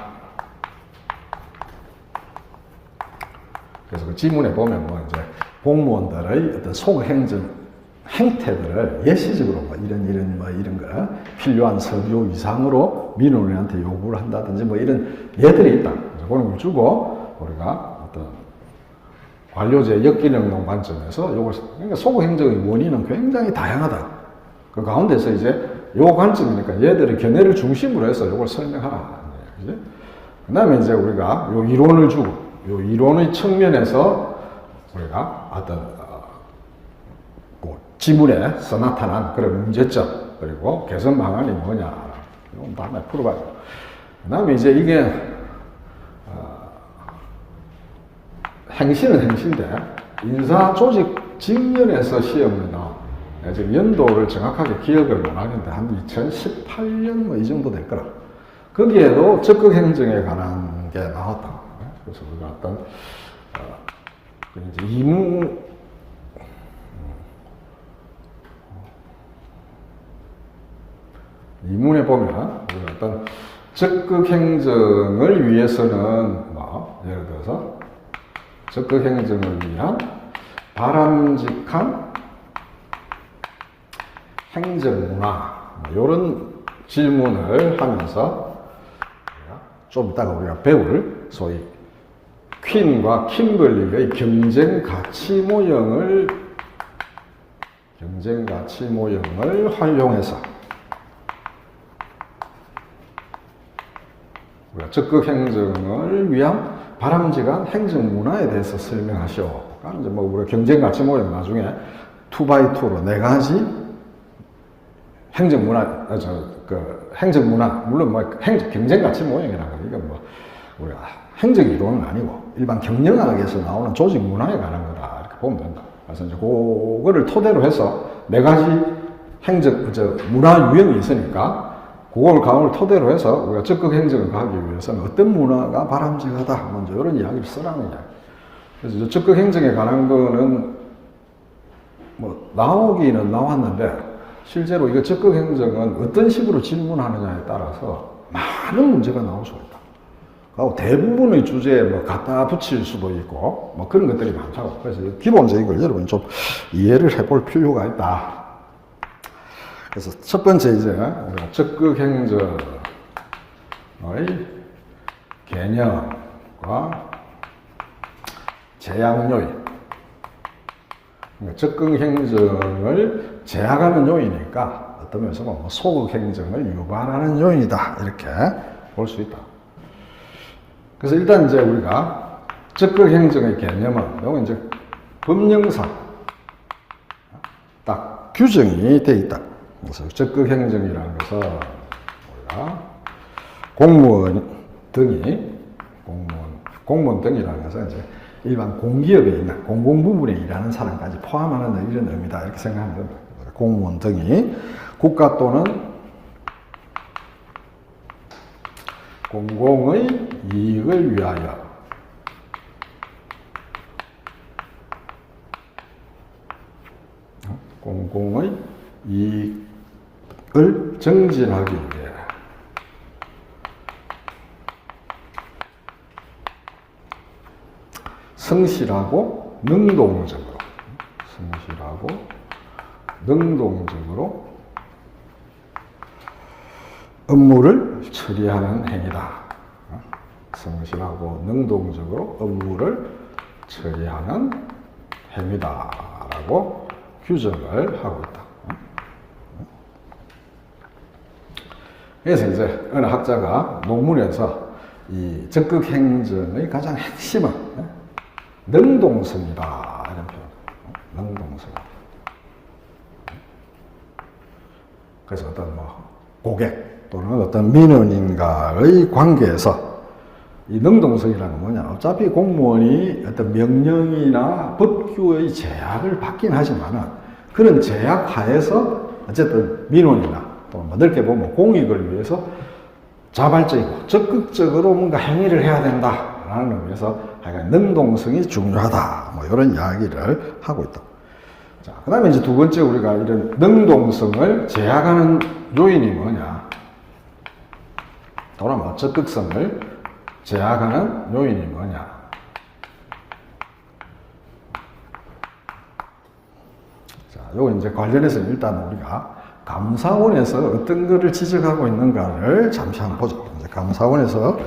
그래서 그 지문에 보면 뭐 이제 공무원들의 어떤 소극행정 행태들을 예시적으로 뭐 이런 거 필요한 서류 이상으로 민원인한테 요구를 한다든지 뭐 이런 예들이 있다. 그런 걸 주고 우리가 어떤 관료제 역기능론 관점에서 요걸, 그러니까 소극행정의 원인은 굉장히 다양하다. 그 가운데서 이제 요 관점이니까 얘들의 견해를 중심으로 해서 요걸 설명하라. 그 다음에 이제 우리가 요 이론을 주고 요 이론의 측면에서 우리가 어떤 지문에서 나타난 그런 문제점, 그리고 개선 방안이 뭐냐, 이건 다음에 풀어봐요. 그 다음에 이제 이게, 행시는 행시인데, 인사 조직 직면에서 시험을 나와. 지금 연도를 정확하게 기억을 못 하는데, 한 2018년 뭐 이 정도 될 거라. 거기에도 적극 행정에 관한 게 나왔다. 그래서 우리가 어떤, 이제 이문에 보면 우리가 어떤 적극 행정을 위해서는 뭐 예를 들어서 적극 행정을 위한 바람직한 행정 문화 이런 질문을 하면서 좀 이따가 우리가 배울 소위 퀸과 킴벌리의 경쟁 가치 모형을 활용해서 우리가 적극 행정을 위한 바람직한 행정 문화에 대해서 설명하시오. 그러니까 이제 뭐 우리가 경쟁 가치 모형 나중에 2x2로 4가지 행정 문화, 행정 문화, 물론 뭐 경쟁 가치 모형이라는 거, 이건 뭐 우리가 행정 이론은 아니고 일반 경영학에서 나오는 조직 문화에 관한 거다 이렇게 보면 된다. 그래서 이제 그거를 토대로 해서 4가지 행정 문화 유형이 있으니까. 그걸 강을 토대로 해서 우리가 적극 행정을 가기 위해서는 어떤 문화가 바람직하다. 먼저 이런 이야기를 쓰라는 이야기. 그래서 적극 행정에 관한 거는 뭐 나오기는 나왔는데 실제로 이거 적극 행정은 어떤 식으로 질문하느냐에 따라서 많은 문제가 나올 수가 있다. 그리고 대부분의 주제에 뭐 갖다 붙일 수도 있고 뭐 그런 것들이 많다고. 그래서 기본적인 걸 여러분이 좀 이해를 해볼 필요가 있다. 그래서 첫 번째 이제 적극 행정의 개념과 제약 요인. 적극 행정을 제약하는 요인이니까 어떤 면에서 뭐 소극 행정을 유발하는 요인이다 이렇게 볼 수 있다. 그래서 일단 이제 우리가 적극 행정의 개념은 이건 이제 법령상 딱 규정이 돼 있다. 그래서 적극 행정이라는 것은 우리가 공무원 등이라는 것은 이제 일반 공기업에 있는 공공 부문에 일하는 사람까지 포함하는 이런 의미다 이렇게 생각하면 됩니다. 공무원 등이 국가 또는 공공의 이익을 위하여 공공의 이익을 정진하기 위해 성실하고 능동적으로 업무를 처리하는 행위다. 성실하고 능동적으로 업무를 처리하는 행위다라고 규정을 하고 있다. 그래서 이제 어느 학자가 논문에서 이 적극 행정의 가장 핵심은 능동성이다 이런 표현. 능동성. 그래서 어떤 뭐 고객 또는 어떤 민원인과의 관계에서 이 능동성이라는 건 뭐냐? 어차피 공무원이 어떤 명령이나 법규의 제약을 받긴 하지만은 그런 제약 하에서 어쨌든 민원이나 또 뭐 넓게 보면 공익을 위해서 자발적이고 적극적으로 뭔가 행위를 해야 된다라는 의미에서 하여간 능동성이 중요하다. 뭐 이런 이야기를 하고 있다. 자, 그 다음에 이제 두 번째 우리가 이런 능동성을 제약하는 요인이 뭐냐? 또는 뭐 적극성을 제약하는 요인이 뭐냐? 자, 요거 이제 관련해서 일단 우리가 감사원에서 어떤 거를 지적하고 있는가를 잠시 한번 보죠. 이제 감사원에서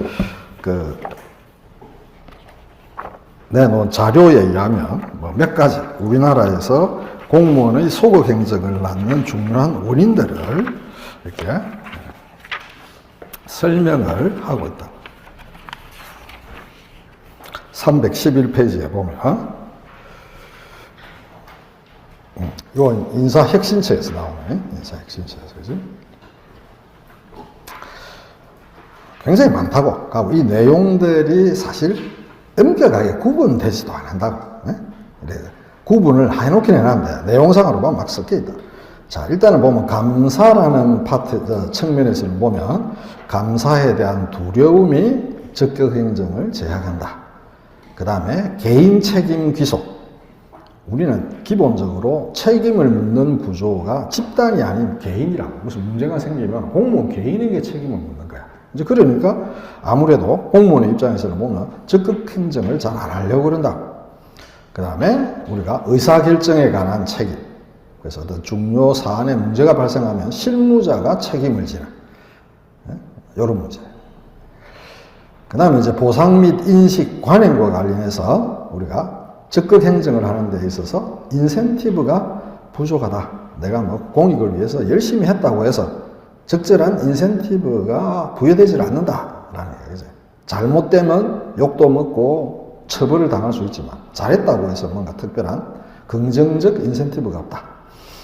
내놓은 자료에 의하면 뭐 몇 가지 우리나라에서 공무원의 소극 행정을 낳는 중요한 원인들을 이렇게 설명을 하고 있다. 311페이지에 보면 이건 인사혁신처에서 나오네. 인사혁신처에서 그지? 굉장히 많다고. 그리고 이 내용들이 사실 엄격하게 구분되지도 않는다고. 네? 구분을 해놓긴 해놨는데 내용상으로 보면 막 섞여 있다. 자, 일단은 보면 감사라는 파트 측면에서는 보면 감사에 대한 두려움이 적극 행정을 제약한다. 그 다음에 개인 책임 귀속. 우리는 기본적으로 책임을 묻는 구조가 집단이 아닌 개인이라고. 무슨 문제가 생기면 공무원 개인에게 책임을 묻는 거야. 이제 그러니까 아무래도 공무원의 입장에서는 보면 적극 행정을 잘 안 하려고 그런다. 그 다음에 우리가 의사결정에 관한 책임. 그래서 어떤 중요 사안에 문제가 발생하면 실무자가 책임을 지는 이런 문제. 그 다음에 이제 보상 및 인식 관행과 관련해서 우리가 적극 행정을 하는 데 있어서 인센티브가 부족하다. 내가 뭐 공익을 위해서 열심히 했다고 해서 적절한 인센티브가 부여되질 않는다라는 얘기죠. 잘못되면 욕도 먹고 처벌을 당할 수 있지만 잘했다고 해서 뭔가 특별한 긍정적 인센티브가 없다.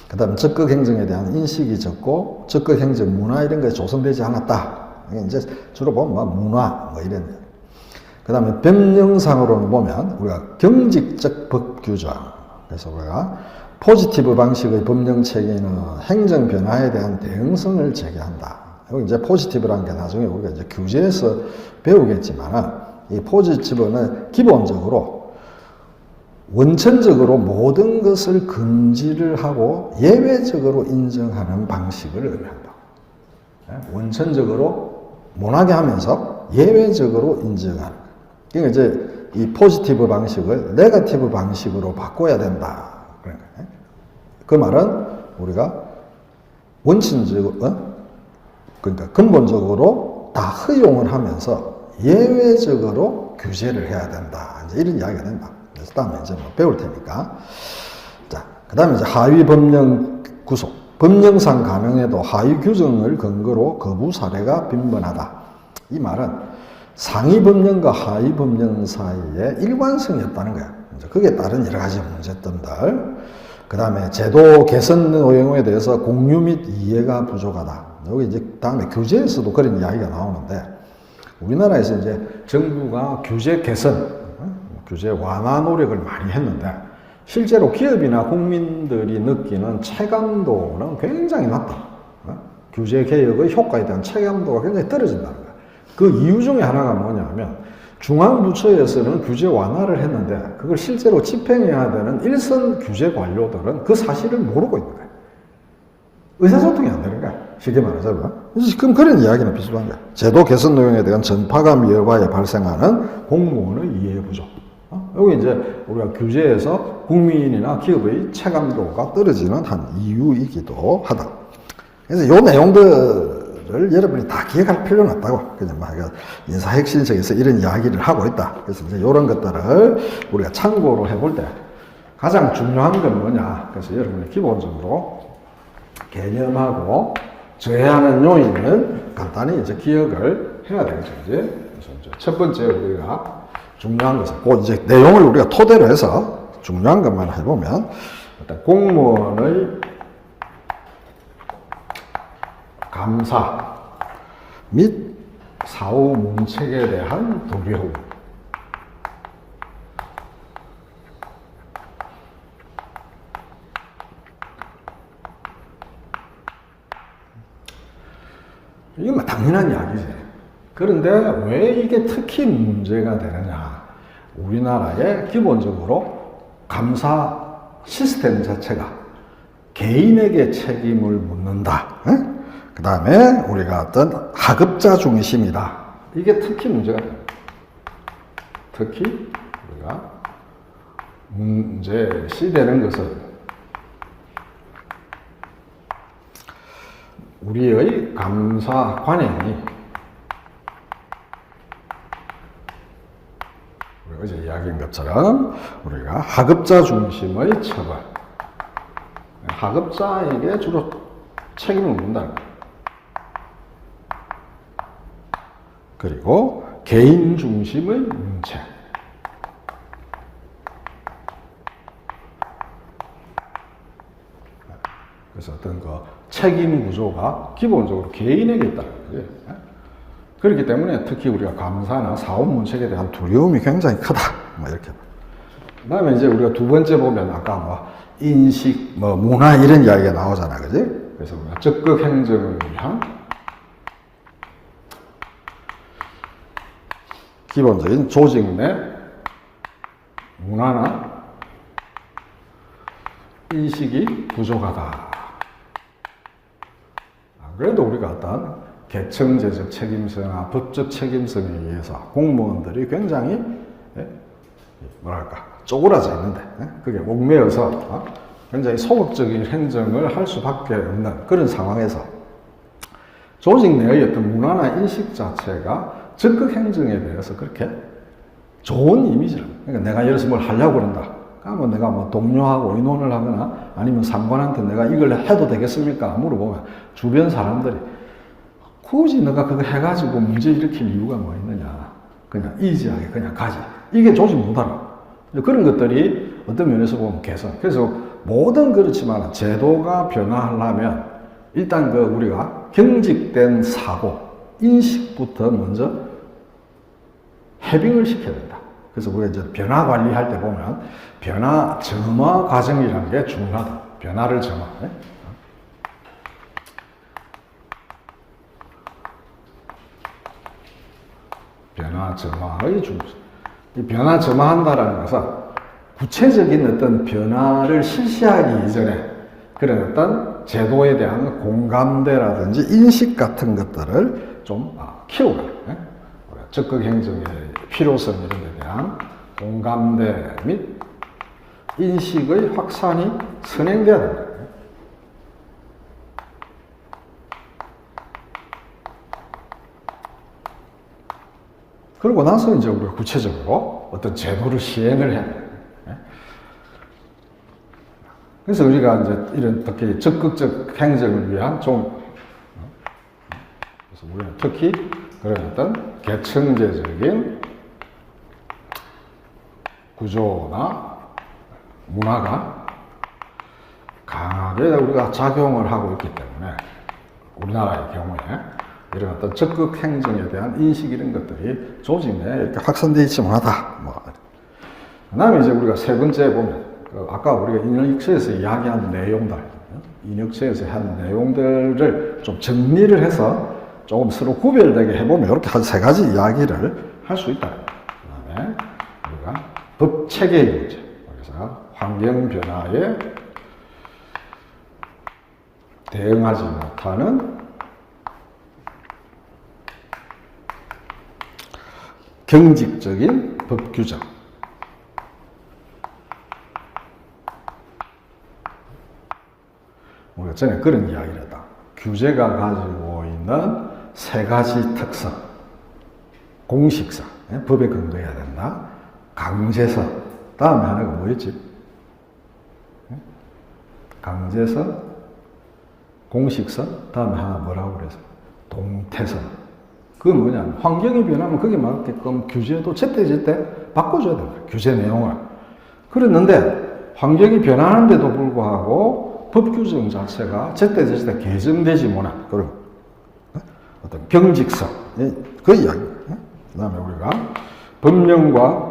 그 다음 적극 행정에 대한 인식이 적고 적극 행정 문화 이런 것이 조성되지 않았다. 이제 주로 보면 뭐 문화 뭐 이런. 그 다음에 법령상으로는 보면 우리가 경직적 법 규정. 그래서 우리가 포지티브 방식의 법령 체계는 행정 변화에 대한 대응성을 제기한다. 여기 이제 포지티브라는 게 나중에 우리가 이제 규제에서 배우겠지만 이 포지티브는 기본적으로 원천적으로 모든 것을 금지를 하고 예외적으로 인정하는 방식을 의미한다. 원천적으로 못하게 하면서 예외적으로 인정하는. 그러니까 이제 이 포지티브 방식을 네거티브 방식으로 바꿔야 된다. 그 말은 우리가 원천적으로, 그러니까 근본적으로 다 허용을 하면서 예외적으로 규제를 해야 된다. 이제 이런 이야기가 된다. 그래서 다음에 이제 뭐 배울 테니까. 자, 그 다음에 이제 하위 법령 구속. 법령상 가능해도 하위 규정을 근거로 거부 사례가 빈번하다. 이 말은 상위 법령과 하위 법령 사이에 일관성이 없다는 거야. 이제 거기에 따른 여러 가지 문제점들. 그 다음에 제도 개선 내용에 대해서 공유 및 이해가 부족하다. 여기 이제 다음에 규제에서도 그런 이야기가 나오는데, 우리나라에서 이제 정부가 규제 개선, 규제 완화 노력을 많이 했는데, 실제로 기업이나 국민들이 느끼는 체감도는 굉장히 낮다. 규제 개혁의 효과에 대한 체감도가 굉장히 떨어진다는 거야. 그 이유 중에 하나가 뭐냐면, 중앙부처에서는 규제 완화를 했는데, 그걸 실제로 집행해야 되는 일선 규제 관료들은 그 사실을 모르고 있는 거야. 의사소통이 안 되는 거야. 쉽게 말하자면. 그럼 그런 이야기는 비슷한 거야. 제도 개선 내용에 대한 전파감 여과에 발생하는 공무원의 이해 부족. 여기 이제 우리가 규제에서 국민이나 기업의 체감도가 떨어지는 한 이유이기도 하다. 그래서 이 내용들을 여러분이 다 기억할 필요는 없다고. 그냥 막 인사혁신석에서 이런 이야기를 하고 있다. 그래서 이제 이런 것들을 우리가 참고로 해볼 때 가장 중요한 건 뭐냐. 그래서 여러분이 기본적으로 개념하고 저해하는 요인은 간단히 이제 기억을 해야 되겠죠. 그래서 이제 첫 번째 우리가 중요한 것은, 그 이제 내용을 우리가 토대로 해서 중요한 것만 해보면, 일단 공무원의 감사 및 사후 문책에 대한 두려움. 이건 뭐 당연한 이야기지. 그런데 왜 이게 특히 문제가 되느냐. 우리나라의 기본적으로 감사 시스템 자체가 개인에게 책임을 묻는다. 그 다음에 우리가 어떤 하급자 중심이다. 이게 특히 문제가 돼요. 특히 우리가 문제시되는 것은 우리의 감사 관행이 우리가 어제 이야기한 것처럼 우리가 하급자 중심의 처벌, 하급자에게 주로 책임을 묻는다. 그리고 개인 중심의 문책. 그래서 어떤 그 책임 구조가 기본적으로 개인에게 있다는 거지. 그렇기 때문에 특히 우리가 감사나 사업 문책에 대한 두려움이 굉장히 크다. 뭐 이렇게. 그 다음에 이제 우리가 두 번째 보면 아까 뭐 인식, 뭐 문화 이런 이야기가 나오잖아. 그지? 그래서 우리가 적극 행정을 위한 기본적인 조직 내 문화나 인식이 부족하다. 그래도 우리가 어떤 계층제적 책임성이나 법적 책임성에 의해서 공무원들이 굉장히 뭐랄까 쪼그라져 있는데 그게 옥매여서 굉장히 소극적인 행정을 할 수밖에 없는 그런 상황에서 조직 내의 어떤 문화나 인식 자체가 적극 행정에 대해서 그렇게 좋은 이미지를, 그러니까 내가 예를 들어서 뭘 하려고 그런다. 그러면 내가 뭐 동료하고 의논을 하거나 아니면 상관한테 내가 이걸 해도 되겠습니까? 물어보면 주변 사람들이 굳이 너가 그거 해가지고 문제 일으킬 이유가 뭐 있느냐. 그냥 이지하게 그냥 가지. 이게 조직 못 알아. 그런 것들이 어떤 면에서 보면 개선. 그래서 모든 그렇지만 제도가 변화하려면 일단 그 우리가 경직된 사고, 인식부터 먼저 해빙을 시켜야 된다. 그래서 우리가 이제 변화 관리할 때 보면 변화 점화 과정이라는 게 중요하다. 변화를 점화. 변화 점화의 중요성. 이 변화 점화한다라는 것은 구체적인 어떤 변화를 실시하기 이전에 그런 어떤 제도에 대한 공감대라든지 인식 같은 것들을 좀 키우라. 적극 행정의 필요성 이런 데 대한 공감대 및 인식의 확산이 선행돼야 된다. 그러고 나서 이제 우리가 구체적으로 어떤 제도를 시행을 해야 돼요. 그래서 우리가 이제 이런 특히 적극적 행정을 위한 그래서 우리는 특히 그런 어떤 계층제적인 구조나 문화가 강하게 우리가 작용을 하고 있기 때문에 우리나라의 경우에 이런 어떤 적극 행정에 대한 인식 이런 것들이 조직 내에 이렇게 확산되어 있지 못하다. 그 다음에 이제 우리가 세 번째 보면 아까 우리가 인혁체에서 이야기한 내용들, 인혁체에서 한 내용들을 좀 정리를 해서 조금 서로 구별되게 해보면 이렇게 한 세 가지 이야기를 할 수 있다. 그 다음에 우리가 법 체계의 문제, 그래서 환경 변화에 대응하지 못하는 경직적인 법 규정. 우리가 전에 그런 이야기를 했다. 규제가 가지고 있는 세 가지 특성. 공식성, 법에 근거해야 된다. 강제성, 다음에 하나가 뭐였지? 강제성, 공식성, 다음에 하나 뭐라고 그래서? 동태성. 그건 뭐냐면 환경이 변하면 거기에 맞게끔 규제도 제때제때 바꿔줘야 된다. 규제 내용을. 그랬는데 환경이 변하는데도 불구하고 법 규정 자체가 제때제때 개정되지 못한 그런 어떤 경직성. 그 이야기. 그 다음에 우리가 법령과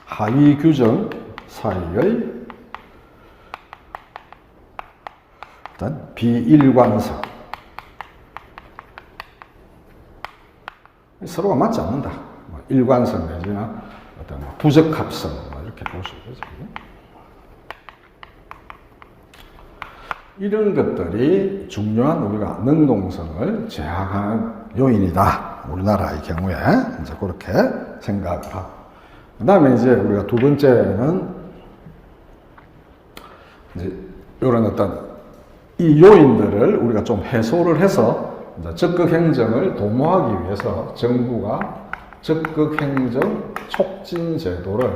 하위 규정 사이의 일단 비일관성. 서로가 맞지 않는다. 일관성 내지나 어떤 부적합성 이렇게 볼 수 있죠. 이런 것들이 중요한 우리가 능동성을 제약하는 요인이다. 우리나라의 경우에 이제 그렇게 생각을 하고. 그 다음에 이제 우리가 두 번째는 이제 이런 어떤 이 요인들을 우리가 좀 해소를 해서 적극 행정을 도모하기 위해서 정부가 적극 행정 촉진 제도를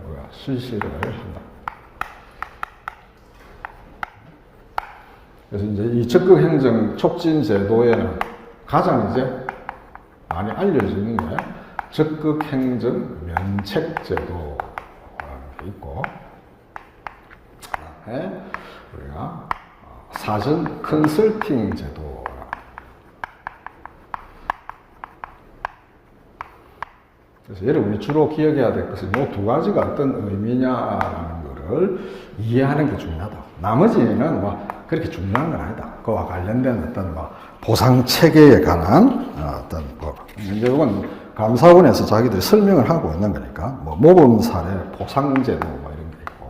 우리가 실시를 한다. 그래서 이제 이 적극 행정 촉진 제도에는 가장 이제 많이 알려지는 게 적극 행정 면책 제도라는 게 있고, 그다음에 우리가 사전 컨설팅 제도. 그래서 여러분이 주로 기억해야 될 것은 이 두 가지가 어떤 의미냐라는 것을 이해하는 게 중요하다. 나머지는 뭐 그렇게 중요한 건 아니다. 그와 관련된 어떤 뭐 보상 체계에 관한 어떤 법. 이제 이건 감사원에서 자기들이 설명을 하고 있는 거니까 뭐 모범 사례 보상 제도 뭐 이런 게 있고,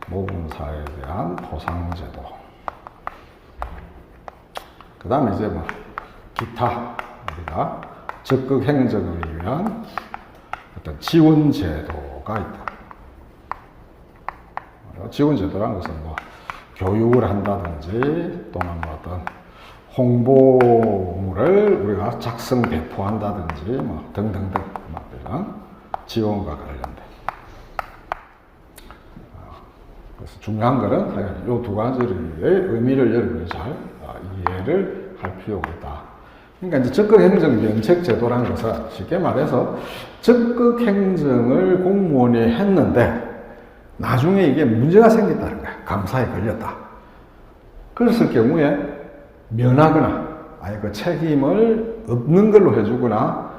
모범 사례에 대한 보상 제도. 그 다음에 이제 뭐 기타 우리가 적극 행정을 위한 어떤 지원 제도가 있다. 지원 제도라는 것은 뭐 교육을 한다든지 또는 뭐 어떤 홍보물을 우리가 작성 배포한다든지 뭐 등등등 이런 지원과 관련된. 그래서 중요한 것은 이 두 가지의 의미를 여러분이 잘 이해를 할 필요가 있다. 그러니까 이제 적극 행정 면책 제도라는 것은 쉽게 말해서 적극 행정을 공무원이 했는데 나중에 이게 문제가 생겼다는 거야. 감사에 걸렸다. 그랬을 경우에 면하거나 아예 그 책임을 없는 걸로 해주거나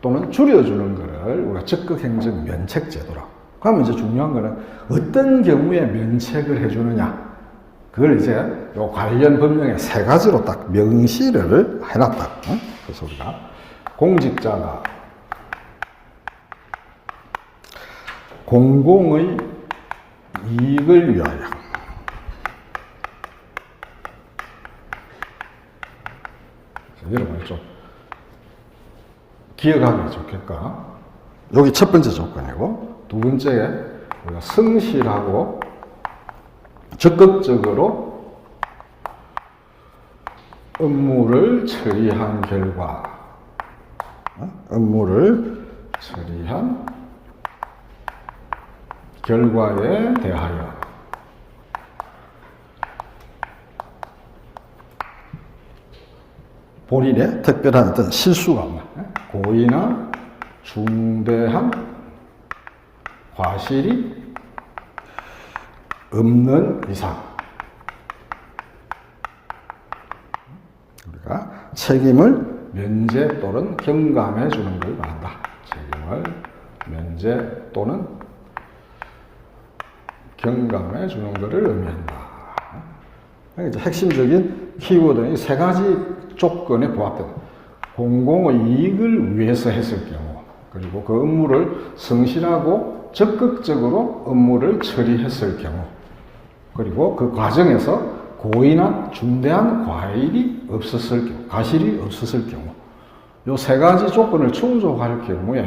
또는 줄여주는 것을 우리가 적극 행정 면책 제도라고. 그러면 이제 중요한 거는 어떤 경우에 면책을 해주느냐. 그걸 이제 요 관련 법령에 세 가지로 딱 명시를 해놨다. 그래서 우리가 공직자가 공공의 이익을 위하여. 여러분 좀 기억하기 좋겠까? 여기 첫 번째 조건이고, 두 번째에 우리가 성실하고 적극적으로 업무를 처리한 결과, 업무를 처리한 결과에 대하여 본인의 특별한 어떤 실수가 없나, 고의나 중대한 과실이 없는 이상 우리가 책임을 면제 또는 경감해 주는 걸 말한다. 책임을 면제 또는 경감해 주는 것을 의미한다. 이제 핵심적인 키워드는 세 가지 조건에 부합된 공공의 이익을 위해서 했을 경우, 그리고 그 업무를 성실하고 적극적으로 업무를 처리했을 경우, 그리고 그 과정에서 고의나 중대한 과실이 없었을 경우, 과실이 없었을 경우, 이 세 가지 조건을 충족할 경우에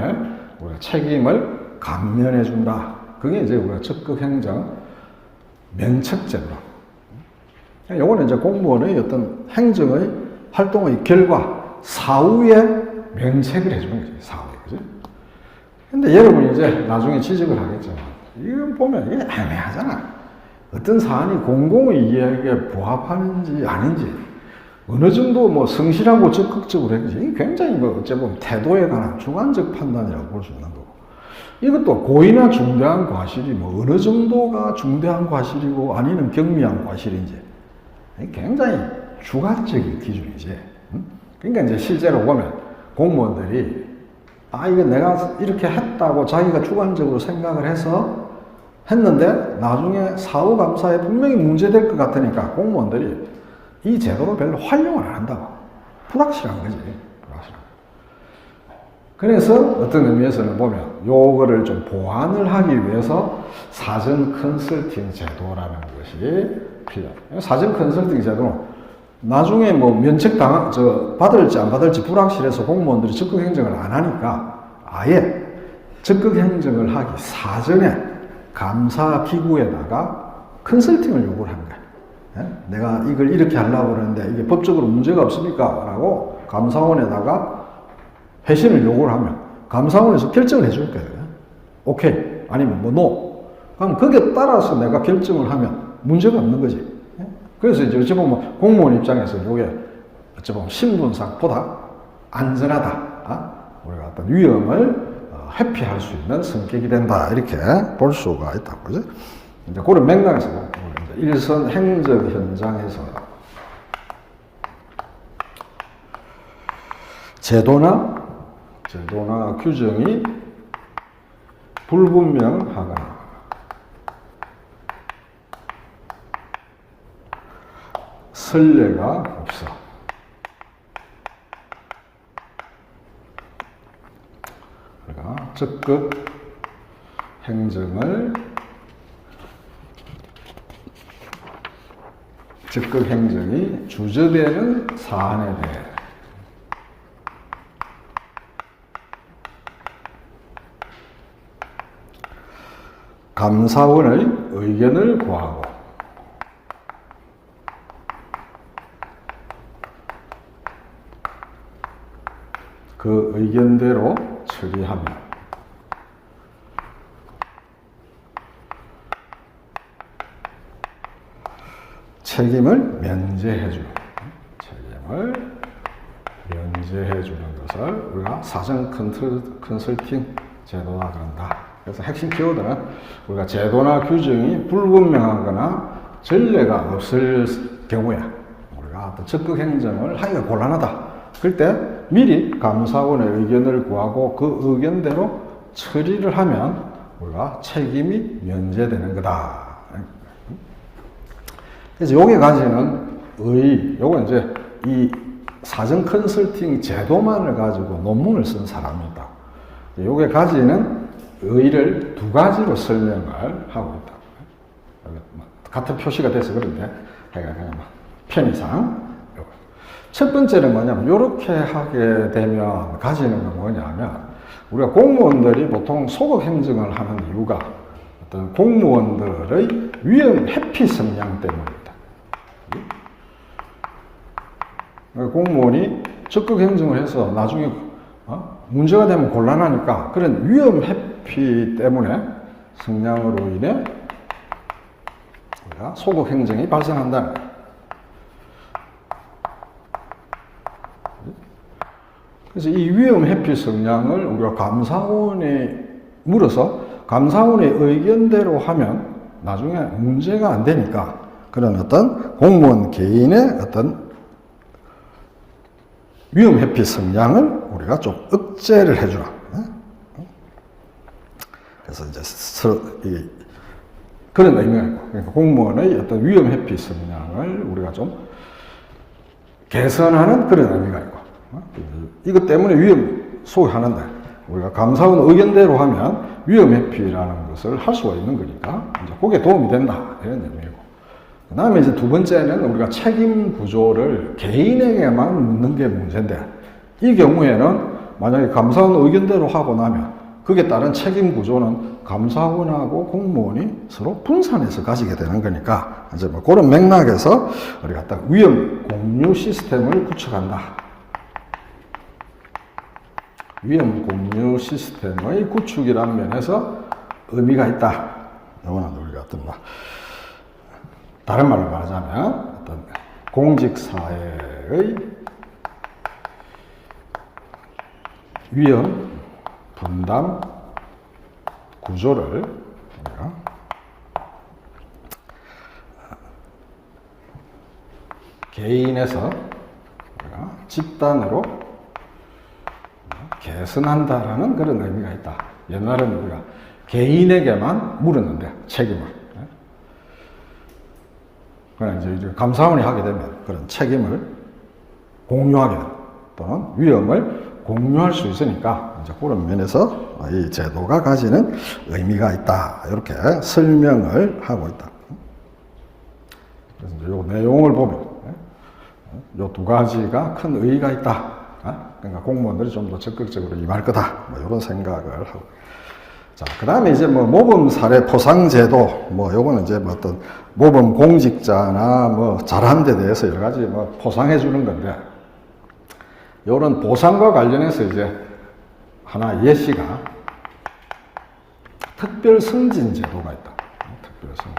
우리가 책임을 감면해 준다. 그게 이제 우리가 적극행정 면책제도라. 요거는 이제 공무원의 어떤 행정의 활동의 결과, 사후에 면책을 해주는 거지, 사후에. 그지? 근데 여러분이 이제 나중에 지적을 하겠지만, 이건 보면 이게 애매하잖아. 어떤 사안이 공공의 이익에 부합하는지 아닌지, 어느 정도 뭐 성실하고 적극적으로 했는지, 이게 굉장히 뭐 어째 보면 태도에 관한 주관적 판단이라고 볼 수 있는 거고. 이것도 고의나 중대한 과실이 뭐 어느 정도가 중대한 과실이고 아니면 경미한 과실인지, 굉장히 주관적인 기준이지. 그러니까 이제 실제로 보면 공무원들이 이거 내가 이렇게 했다고 자기가 주관적으로 생각을 해서 했는데 나중에 사후감사에 분명히 문제될 것 같으니까 공무원들이 이 제도를 별로 활용을 안 한다고. 불확실한 거지. 불확실한. 그래서 어떤 의미에서는 보면 요거를 좀 보완을 하기 위해서 사전 컨설팅 제도라는 것이 필요해요. 사전 컨설팅 제도는 나중에 뭐 면책 받을지 안 받을지 불확실해서 공무원들이 적극 행정을 안 하니까 아예 적극 행정을 하기 사전에 감사 기구에다가 컨설팅을 요구를 하는 거야. 내가 이걸 이렇게 하려고 그러는데 이게 법적으로 문제가 없습니까? 라고 감사원에다가 회신을 요구를 하면 감사원에서 결정을 해줄 거예요. 오케이. 아니면 뭐 노. 그럼 거기에 따라서 내가 결정을 하면 문제가 없는 거지. 그래서 이제 어찌 보면 공무원 입장에서 이게 어찌 보면 신분상보다 안전하다. 우리가 어떤 위험을 회피할 수 있는 성격이 된다. 이렇게 볼 수가 있다고. 그죠? 이제 그런 맥락에서 일선 행정 현장에서 제도나 규정이 불분명하거나 선례가 없어. 그러니까 적극 행정이 주저되는 사안에 대해 감사원의 의견을 구하고 그 의견대로 처리하며 책임을 면제해주는 것을 우리가 사전 컨설팅 제도라 그런다. 그래서 핵심 키워드는 우리가 제도나 규정이 불분명하거나 전례가 없을 경우에 우리가 어떤 적극 행정을 하기가 곤란하다. 그럴 때 미리 감사원의 의견을 구하고 그 의견대로 처리를 하면 우리가 책임이 면제되는 거다. 그래서 요게 가지는 요건 이제 이 사전 컨설팅 제도만을 가지고 논문을 쓴 사람이 있다. 요게 가지는 의의를 두 가지로 설명을 하고 있다. 같은 표시가 돼서 그런데 편의상 첫 번째는 뭐냐면 이렇게 하게 되면 가지는 건 뭐냐면 우리가 공무원들이 보통 소극 행정을 하는 이유가 어떤 공무원들의 위험 회피 성향 때문입니다. 공무원이 적극 행정을 해서 나중에 문제가 되면 곤란하니까 그런 위험 회피 때문에 성향으로 인해 우리가 소극 행정이 발생한다는 거예요. 그래서 이 위험 회피 성향을 우리가 감사원에 물어서 감사원의 의견대로 하면 나중에 문제가 안 되니까 그런 어떤 공무원 개인의 어떤 위험 회피 성향을 우리가 좀 억제를 해주라. 그래서 이제 그런 의미가 있고, 그러니까 공무원의 어떤 위험 회피 성향을 우리가 좀 개선하는 그런 의미가 있고, 이것 때문에 위험 소유하는데 우리가 감사원 의견대로 하면 위험 회피라는 것을 할 수가 있는 거니까 이제 그게 도움이 된다 이런 의미고. 그 다음에 이제 두 번째는 우리가 책임 구조를 개인에게만 묻는 게 문제인데 이 경우에는 만약에 감사원 의견대로 하고 나면 그게 따른 책임 구조는 감사원하고 공무원이 서로 분산해서 가지게 되는 거니까 이제 뭐 그런 맥락에서 우리가 딱 위험 공유 시스템을 구축한다. 위험 공유 시스템의 구축이라는 면에서 의미가 있다. 이거는 우리가 어떤 다른 말로 말하자면 어떤 공직사회의 위험 분담 구조를 우리가 개인에서 우리가 집단으로 개선한다라는 그런 의미가 있다. 옛날에는 우리가 개인에게만 물었는데 책임을. 그러나 이제 감사원이 하게 되면 그런 책임을 공유하게 되는 또는 위험을 공유할 수 있으니까 이제 그런 면에서 이 제도가 가지는 의미가 있다. 이렇게 설명을 하고 있다. 그래서 이제 이 내용을 보면 이 두 가지가 큰 의의가 있다. 그러니까 공무원들이 좀 더 적극적으로 임할 거다. 뭐 이런 생각을 하고. 자, 그 다음에 이제 뭐 모범 사례 포상제도, 뭐 요거는 이제 뭐 어떤 모범 공직자나 뭐 잘한 데 대해서 여러 가지 뭐 포상해 주는 건데, 요런 보상과 관련해서 이제 하나 예시가 특별 승진 제도가 있다. 특별 승진.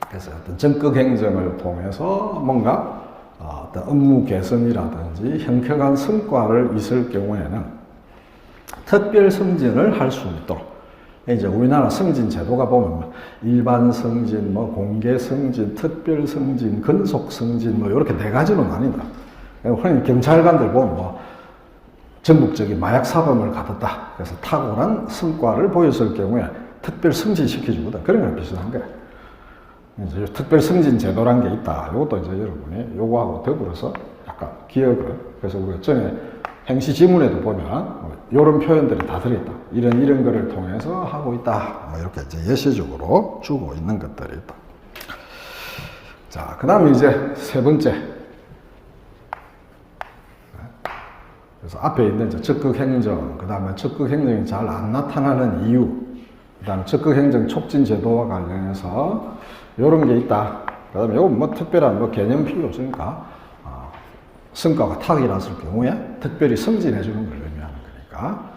그래서 어떤 적극 행정을 통해서 뭔가 어떤 업무 개선이라든지 형평한 성과를 있을 경우에는 특별 승진을 할 수 있도록. 이제 우리나라 승진 제도가 보면 일반 승진, 뭐 공개 승진, 특별 승진, 근속 승진 뭐 이렇게 네 가지로 나뉜다. 흔히 경찰관들 보면 뭐 전국적인 마약 사범을 가뒀다. 그래서 탁월한 성과를 보였을 경우에 특별 승진 시켜주거든. 그런 거랑 비슷한 거야. 이제 특별 승진 제도란 게 있다. 이것도 이제 여러분이 요거하고 더불어서 약간 기억을. 그래서 우리가 전에 행시 지문에도 보면 이런 표현들이 다 들어있다. 이런 거를 통해서 하고 있다. 뭐 이렇게 이제 예시적으로 주고 있는 것들이 있다. 자, 그 다음에 이제 세 번째. 그래서 앞에 있는 이제 적극 행정, 그 다음에 적극 행정이 잘 안 나타나는 이유, 그 다음에 적극 행정 촉진 제도와 관련해서 이런 게 있다. 그 다음에 이건 뭐 특별한 뭐 개념 필요 없으니까, 성과가 탁이 났을 경우에 특별히 승진해 주는 걸 의미하는 거니까,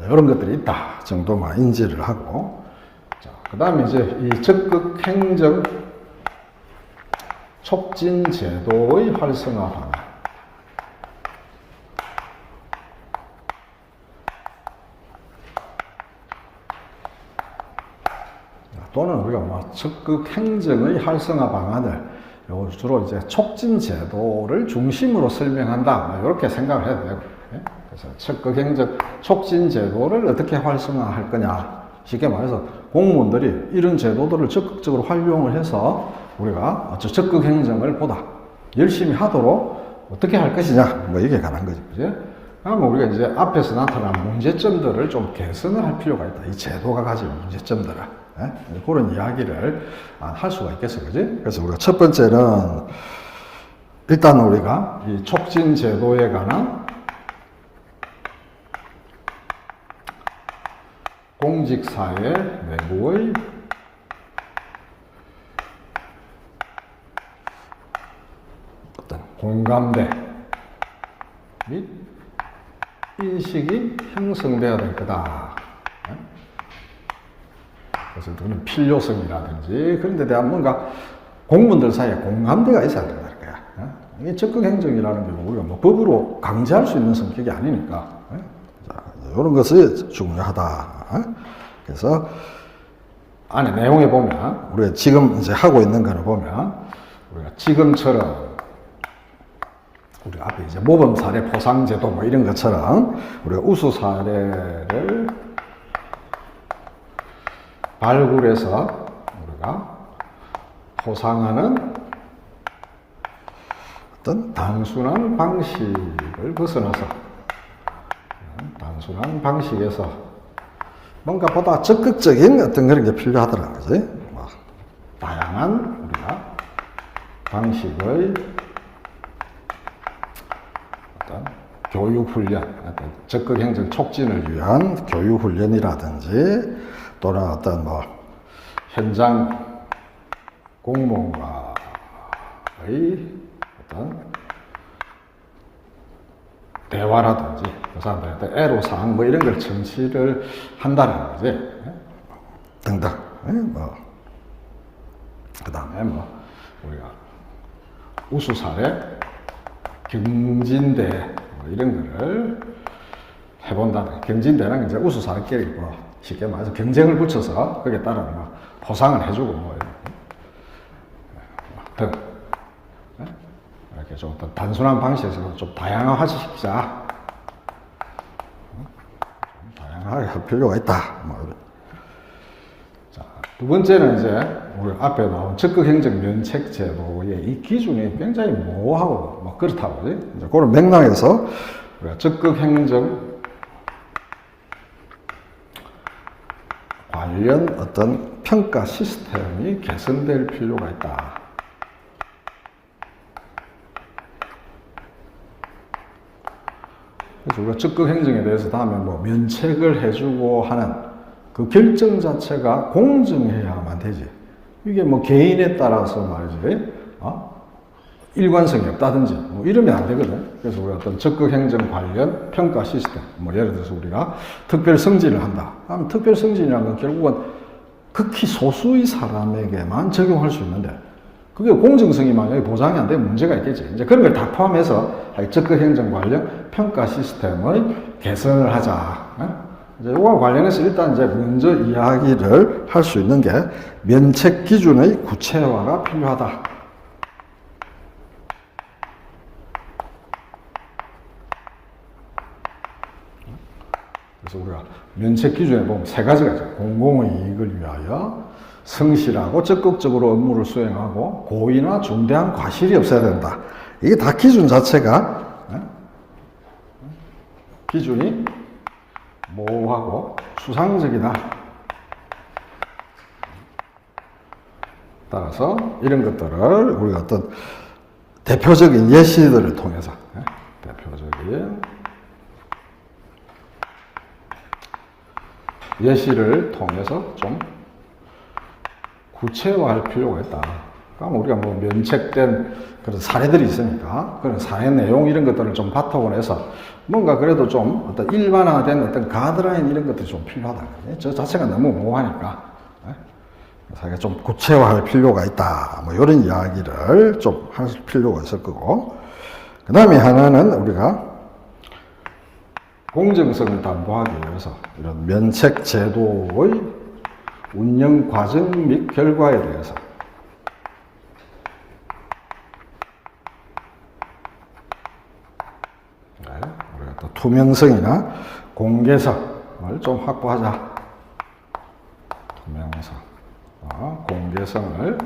이런 것들이 있다 정도만 인지를 하고, 자, 그 다음에 이제 이 적극 행정 촉진 제도의 활성화 방안. 또는 우리가 뭐 적극 행정의 활성화 방안을 요 주로 이제 촉진 제도를 중심으로 설명한다. 뭐 이렇게 생각을 해도 되고. 그래서 적극 행정 촉진 제도를 어떻게 활성화할 거냐. 쉽게 말해서 공무원들이 이런 제도들을 적극적으로 활용을 해서 우리가 적극 행정을 보다 열심히 하도록 어떻게 할 것이냐. 뭐 이게 관한 거죠. 그죠? 그러면 우리가 이제 앞에서 나타난 문제점들을 좀 개선을 할 필요가 있다. 이 제도가 가진 문제점들을. 예? 그런 이야기를 할 수가 있겠어, 그지? 그래서 우리가 첫 번째는 일단 우리가 이 촉진 제도에 관한 공직사회 내부의 어떤 공감대 및 인식이 형성되어야 될 거다. 그래서 그런 필요성이라든지 그런 데 대한 뭔가 공무원들 사이에 공감대가 있어야 된다. 이게 적극행정이라는 게 우리가 뭐 법으로 강제할 수 있는 성격이 아니니까. 자, 이런 것이 중요하다. 그래서 안에 내용에 보면 우리가 지금 이제 하고 있는 거를 보면 우리가 지금처럼 우리가 앞에 이제 모범 사례 포상 제도 뭐 이런 것처럼 우리가 우수 사례를 발굴해서 우리가 포상하는 어떤 단순한 방식을 벗어나서 단순한 방식에서 뭔가 보다 적극적인 어떤 그런 게 필요하더라는 거지. 뭐 다양한 우리가 방식의 어떤 교육훈련, 어떤 적극행정 촉진을 위한 교육훈련이라든지 또는 어떤 뭐 현장 공무원과의 어떤 대화라든지 그 사람들한테 애로사항 뭐 이런 걸 정치를 한다는 거지. 등등. 그 다음에 뭐 우리가 우수 사례, 경진대 뭐 이런 거를 해본다는. 경진대는 이제 우수 사례끼리 뭐 쉽게 말해서 경쟁을 붙여서 거기에 따른 뭐 보상을 해주고 뭐 등. 이렇게 좀 단순한 방식에서 좀 다양화시키자. 좀 다양하게 할 필요가 있다. 자, 두 번째는 이제 우리 앞에 나온 적극행정 면책제도의 이 기준이 굉장히 모호하고 뭐 그렇다고. 이제 그런 맥락에서 우리가 적극행정 관련 어떤 평가 시스템이 개선될 필요가 있다. 그래서 우리가 적극행정에 대해서 다음에 뭐 면책을 해주고 하는 그 결정 자체가 공정해야만 되지. 이게 뭐 개인에 따라서 말이지, 일관성이 없다든지 뭐 이러면 안 되거든. 그래서 우리가 어떤 적극행정 관련 평가 시스템, 뭐 예를 들어서 우리가 특별 승진을 한다. 그럼 특별 승진이라는 건 결국은 극히 소수의 사람에게만 적용할 수 있는데 그게 공정성이 만약에 보장이 안 되면 문제가 있겠지. 이제 그런 걸 다 포함해서 적극행정 관련 평가 시스템의 개선을 하자. 이제 이와 관련해서 일단 이제 먼저 이야기를 할 수 있는 게 면책 기준의 구체화가 필요하다. 그래서 우리가 면책 기준에 보면 세 가지가 있어요. 공공의 이익을 위하여 성실하고 적극적으로 업무를 수행하고 고의나 중대한 과실이 없어야 된다. 이게 다 기준 자체가 기준이 모호하고 추상적이다. 따라서 이런 것들을 우리가 어떤 대표적인 예시들을 통해서 대표적인 예시를 통해서 좀 구체화할 필요가 있다. 그럼 우리가 뭐 면책된 그런 사례들이 있으니까 그런 사례 내용 이런 것들을 좀 바탕으로 해서 뭔가 그래도 좀 어떤 일반화된 어떤 가드라인 이런 것들이 좀 필요하다. 저 자체가 너무 모호하니까. 그래서 좀 구체화할 필요가 있다. 뭐 이런 이야기를 좀 할 필요가 있을 거고. 그 다음에 하나는 우리가 공정성을 담보하기 위해서 이런 면책 제도의 운영 과정 및 결과에 대해서 우리가 또 투명성이나 공개성을 좀 확보하자. 투명성, 공개성을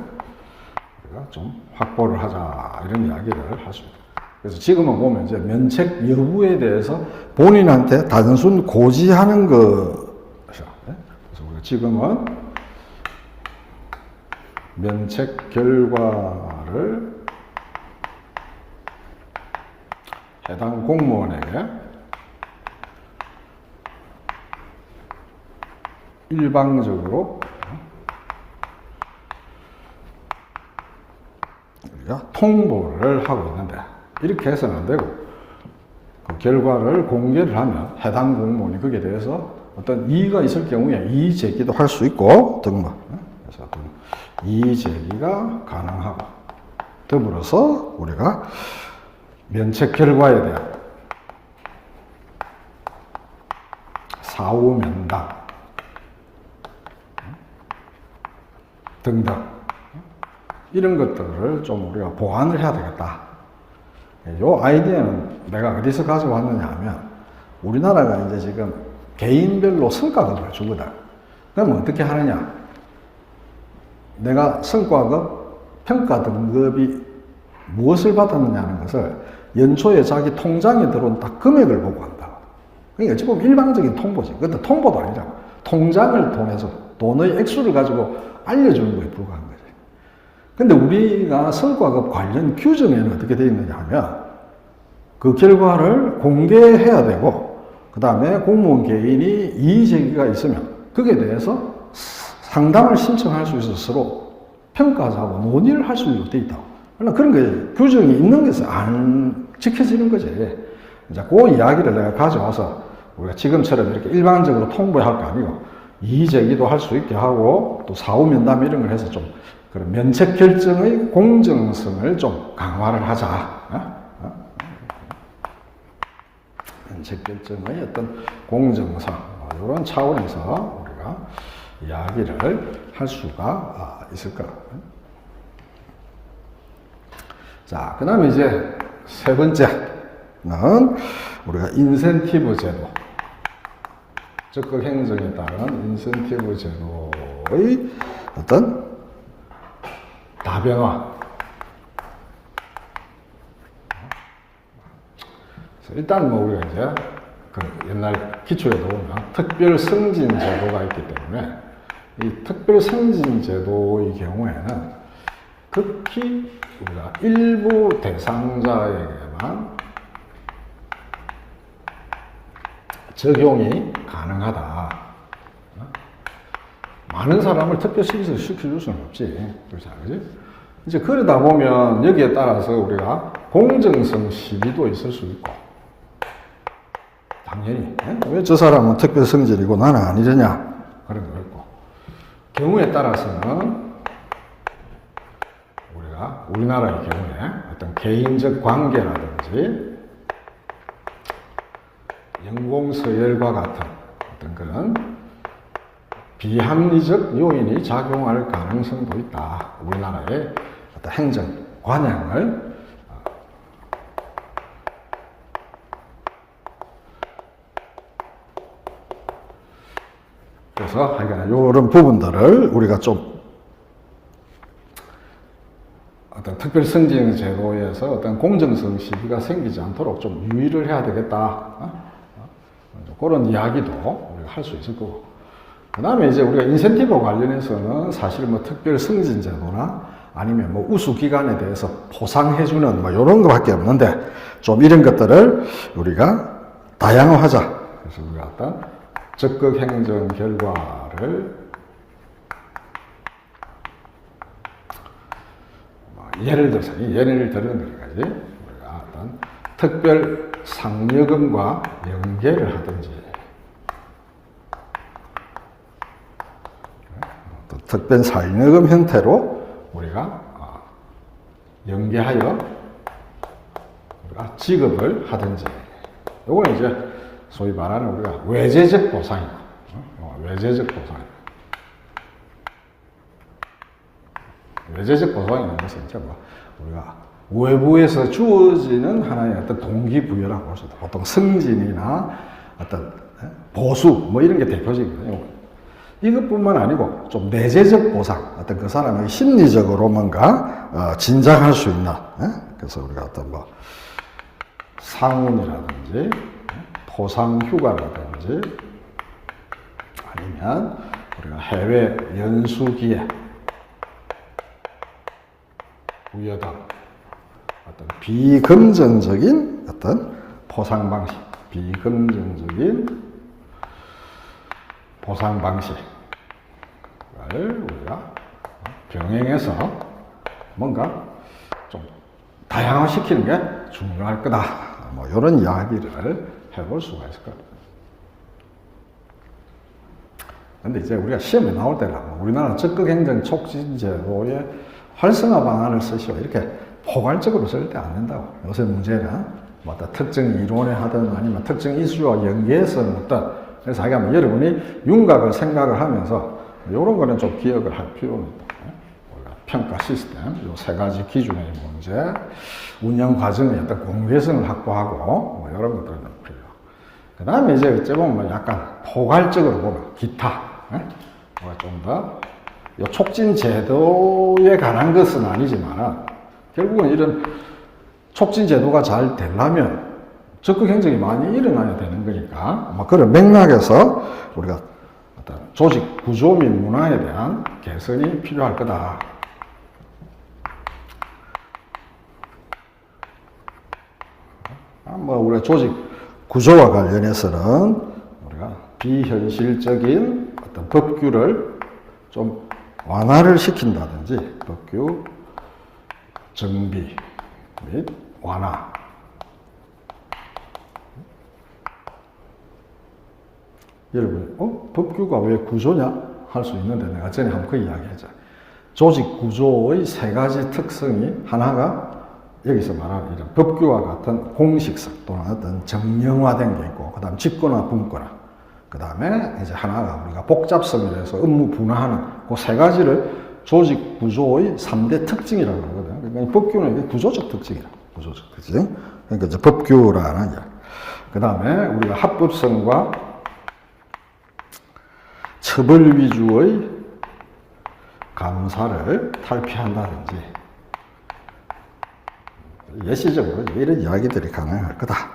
우리가 좀 확보를 하자. 이런 이야기를 할 수 있습니다. 그래서 지금은 보면 이제 면책 여부에 대해서 본인한테 단순 고지하는 것이죠. 그래서 우리가 지금은 면책 결과를 해당 공무원에게 일방적으로 우리가 통보를 하고 있는데, 이렇게 해서는 안 되고, 그 결과를 공개를 하면 해당 공무원이 거기에 대해서 어떤 이의가 있을 경우에 이의 제기도 할 수 있고 등등. 그래서 어떤 이의 제기가 가능하고, 더불어서 우리가 면책 결과에 대한 사후 면담 등등, 이런 것들을 좀 우리가 보완을 해야 되겠다. 이 아이디어는 내가 어디서 가져왔느냐 하면, 우리나라가 이제 지금 개인별로 성과급을 주거든. 그럼 어떻게 하느냐? 내가 성과급, 평가 등급이 무엇을 받았느냐는 것을 연초에 자기 통장에 들어온 딱 금액을 보고 한다. 그러니까 어찌 보면 일방적인 통보지. 그것도 통보도 아니라고. 통장을 통해서 돈의 액수를 가지고 알려주는 거에 불과한 거지. 근데 우리가 성과급 관련 규정에는 어떻게 되어 있느냐 하면, 그 결과를 공개해야 되고, 그 다음에 공무원 개인이 이의제기가 있으면 거기에 대해서 상담을 신청할 수 있어서 서로 평가하고 논의를 할 수 있도록 되어 있다. 그런 게 규정이 있는 것은 안 지켜지는 거지. 이제 그 이야기를 내가 가져와서 우리가 지금처럼 이렇게 일반적으로 통보할 거 아니고, 이의제기도 할 수 있게 하고, 또 사후면담 이런 걸 해서 좀 그런 면책 결정의 공정성을 좀 강화를 하자. 면책 결정의 어떤 공정성, 이런 차원에서 우리가 이야기를 할 수가 있을 거라. 자, 그 다음에 이제 세 번째는 우리가 인센티브 제도, 적극 행정에 따른 인센티브 제도의 어떤 다변화. 일단 뭐 우리가 이제 그 옛날 기초에도 보면 특별 승진 제도가 있기 때문에, 이 특별 승진 제도의 경우에는 극히 우리가 일부 대상자에게만 적용이 가능하다. 많은 사람을 특별 승진을 시켜줄 수는 없지. 그렇지 않지? 이제 그러다 보면 여기에 따라서 우리가 공정성 시비도 있을 수 있고, 당연히 왜 저 사람은 특별 승진이고 나는 아니느냐, 그런 거 있고, 경우에 따라서는 우리가 우리나라의 경우에 어떤 개인적 관계라든지 연공서열과 같은 어떤 그런 비합리적 요인이 작용할 가능성도 있다. 우리나라의 어떤 행정 관행을 그래서 하여간 이런 부분들을 우리가 좀 어떤 특별 승진 제도에서 어떤 공정성 시비가 생기지 않도록 좀 유의를 해야 되겠다. 그런 이야기도 우리가 할 수 있을 거고. 그 다음에 이제 우리가 인센티브 관련해서는 사실 뭐 특별 승진 제도나 아니면 뭐 우수 기관에 대해서 포상해주는 뭐 이런 거밖에 없는데, 좀 이런 것들을 우리가 다양화하자. 그래서 우리가 어떤 적극 행정 결과를 예를 들어서, 예를 들은 것까지 우리가 어떤 특별 상여금과 연계를 하든지, 또 특별 상여금 형태로 우리가 연계하여 우리가 지급을 하든지, 요거는 이제 소위 말하는 우리가 외재적 보상이다. 외재적 보상. 외재적 보상이라는 것은 이제 뭐 우리가 외부에서 주어지는 하나의 어떤 동기부여라고 볼 수 있다. 보통 승진이나 어떤 보수 뭐 이런 게 대표적이거든요. 이것뿐만 아니고 좀 내재적 보상, 어떤 그 사람의 심리적으로 뭔가 진작할 수 있나. 그래서 우리가 어떤 뭐 상운이라든지 포상휴가라든지 아니면 우리가 해외 연수기에 부여등 어떤 비금전적인 어떤 포상 방식, 비금전적인 보상 방식을 우리가 병행해서 뭔가 좀 다양화시키는 게 중요할 거다. 뭐 이런 이야기를 해볼 수가 있을 겁니다. 근데 이제 우리가 시험에 나올 때는 우리나라 적극행정 촉진제도의 활성화 방안을 쓰시오. 이렇게 포괄적으로 절대 안 된다고. 요새 문제는 뭐 어떤 특정 이론에 하든 아니면 특정 이슈와 연계해서 어떤 그래서 하여간 여러분이 윤곽을 생각을 하면서 이런 거는 좀 기억을 할 필요는 있다. 평가 시스템, 이 세 가지 기준의 문제, 운영 과정의 어떤 공개성을 확보하고 뭐 이런 것들은 필요. 그 다음에 이제 어째 보면 약간 포괄적으로 보면 기타, 좀 더 촉진 제도에 관한 것은 아니지만 결국은 이런 촉진 제도가 잘 되려면 적극 행정이 많이 일어나야 되는 거니까 뭐 그런 맥락에서 우리가 어떤 조직 구조 및 문화에 대한 개선이 필요할 거다. 뭐 우리가 조직 구조와 관련해서는 우리가 비현실적인 어떤 법규를 좀 완화를 시킨다든지 법규 정비 및 완화. 여러분, 법규가 왜 구조냐? 할 수 있는데 내가 전에 한번 그 이야기 했잖아. 조직 구조의 세 가지 특성이 하나가 여기서 말하는 이런 법규와 같은 공식성 또는 어떤 정형화된 게 있고, 그 다음 직권화, 분권화. 그 다음에 이제 하나가 우리가 복잡성에 대해서 업무 분화하는 그 세 가지를 조직 구조의 3대 특징이라고 하거든요. 그러니까 이 법규는 이게 구조적 특징이라. 구조적 특징. 그러니까 이제 법규라는 이야기. 그 다음에 우리가 합법성과 처벌 위주의 감사를 탈피한다든지 예시적으로 이런 이야기들이 가능할 거다.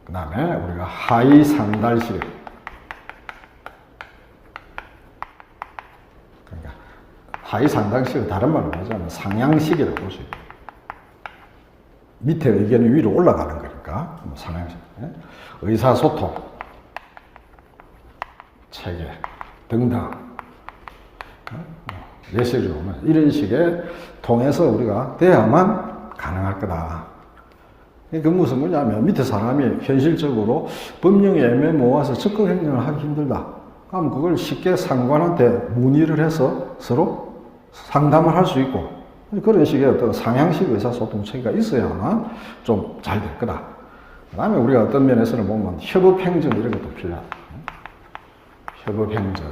그 다음에 우리가 하위 상달식, 그러니까 하위 상달식을 다른 말로 하자면 상향식이라고 볼 수 있고, 밑에 의견이 위로 올라가는 거니까 상향식. 의사소통, 체계 등등 예시를 보면 이런 식의 통해서 우리가 돼야만 가능할 거다. 그 무슨 뭐냐면 밑에 사람이 현실적으로 법령이 애매모호해서 적극 행정을 하기 힘들다. 그럼 그걸 쉽게 상관한테 문의를 해서 서로 상담을 할 수 있고 그런 식의 어떤 상향식 의사소통 체계가 있어야만 좀 잘 될 거다. 그 다음에 우리가 어떤 면에서는 보면 협업행정 이런 것도 필요하다. 협업행정.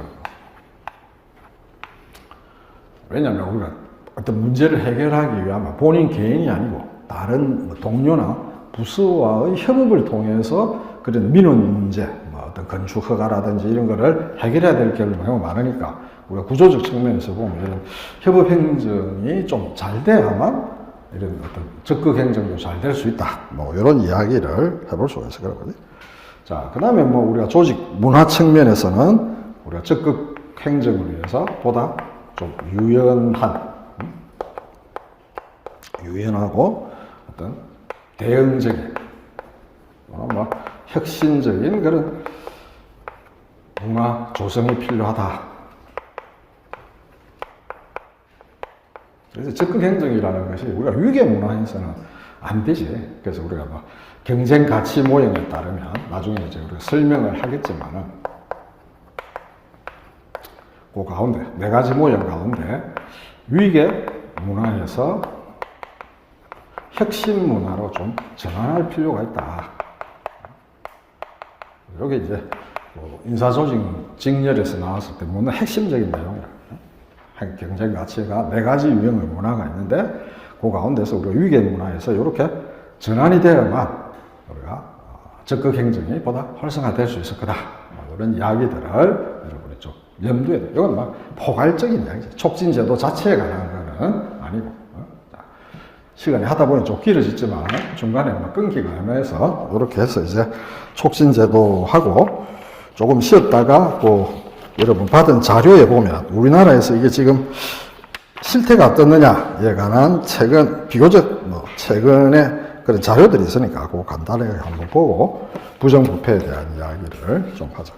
왜냐하면 우리가 어떤 문제를 해결하기 위하면 본인 개인이 아니고 다른 동료나 부서와의 협업을 통해서 그런 민원 문제, 뭐 어떤 건축 허가라든지 이런 거를 해결해야 될 경우가 많으니까 우리가 구조적 측면에서 보면 이런 협업행정이 좀 잘 돼야만 이런 어떤 적극행정도 잘 될 수 있다. 뭐 이런 이야기를 해볼 수가 있을 거거든요. 자, 그 다음에 뭐 우리가 조직 문화 측면에서는 우리가 적극 행정을 위해서 보다 좀 유연하고 어떤 대응적인, 뭐 혁신적인 그런 문화 조성이 필요하다. 그래서 적극 행정이라는 것이 우리가 위계 문화에서는 안 되지. 그래서 우리가 뭐 경쟁 가치 모형에 따르면 나중에 이제 우리가 설명을 하겠지만은 그 가운데 네 가지 모형 가운데 위계 문화에서 혁신 문화로 좀 전환할 필요가 있다. 여기 이제 인사조직 직렬에서 나왔을 때 묻는 핵심적인 내용이라. 경쟁 가치가 네 가지 유형의 문화가 있는데 그 가운데서 우리가 위계 문화에서 이렇게 전환이 되어야만 우리가 적극 행정이 보다 활성화될 수 있을 거다. 이런 이야기들을 여러분이 좀 염두에 둬요. 이건 막 포괄적인 이야기죠. 촉진제도 자체에 관한 거는 아니고. 시간이 하다 보니 좀 길어졌지만 중간에 막 끊기가 애매해서 이렇게 해서 이제 촉진제도 하고 조금 쉬었다가 여러분 받은 자료에 보면 우리나라에서 이게 지금 실태가 어떻느냐에 관한 비교적 최근에 그런 자료들이 있으니까 그거 간단하게 한번 보고 부정부패에 대한 이야기를 좀 하자.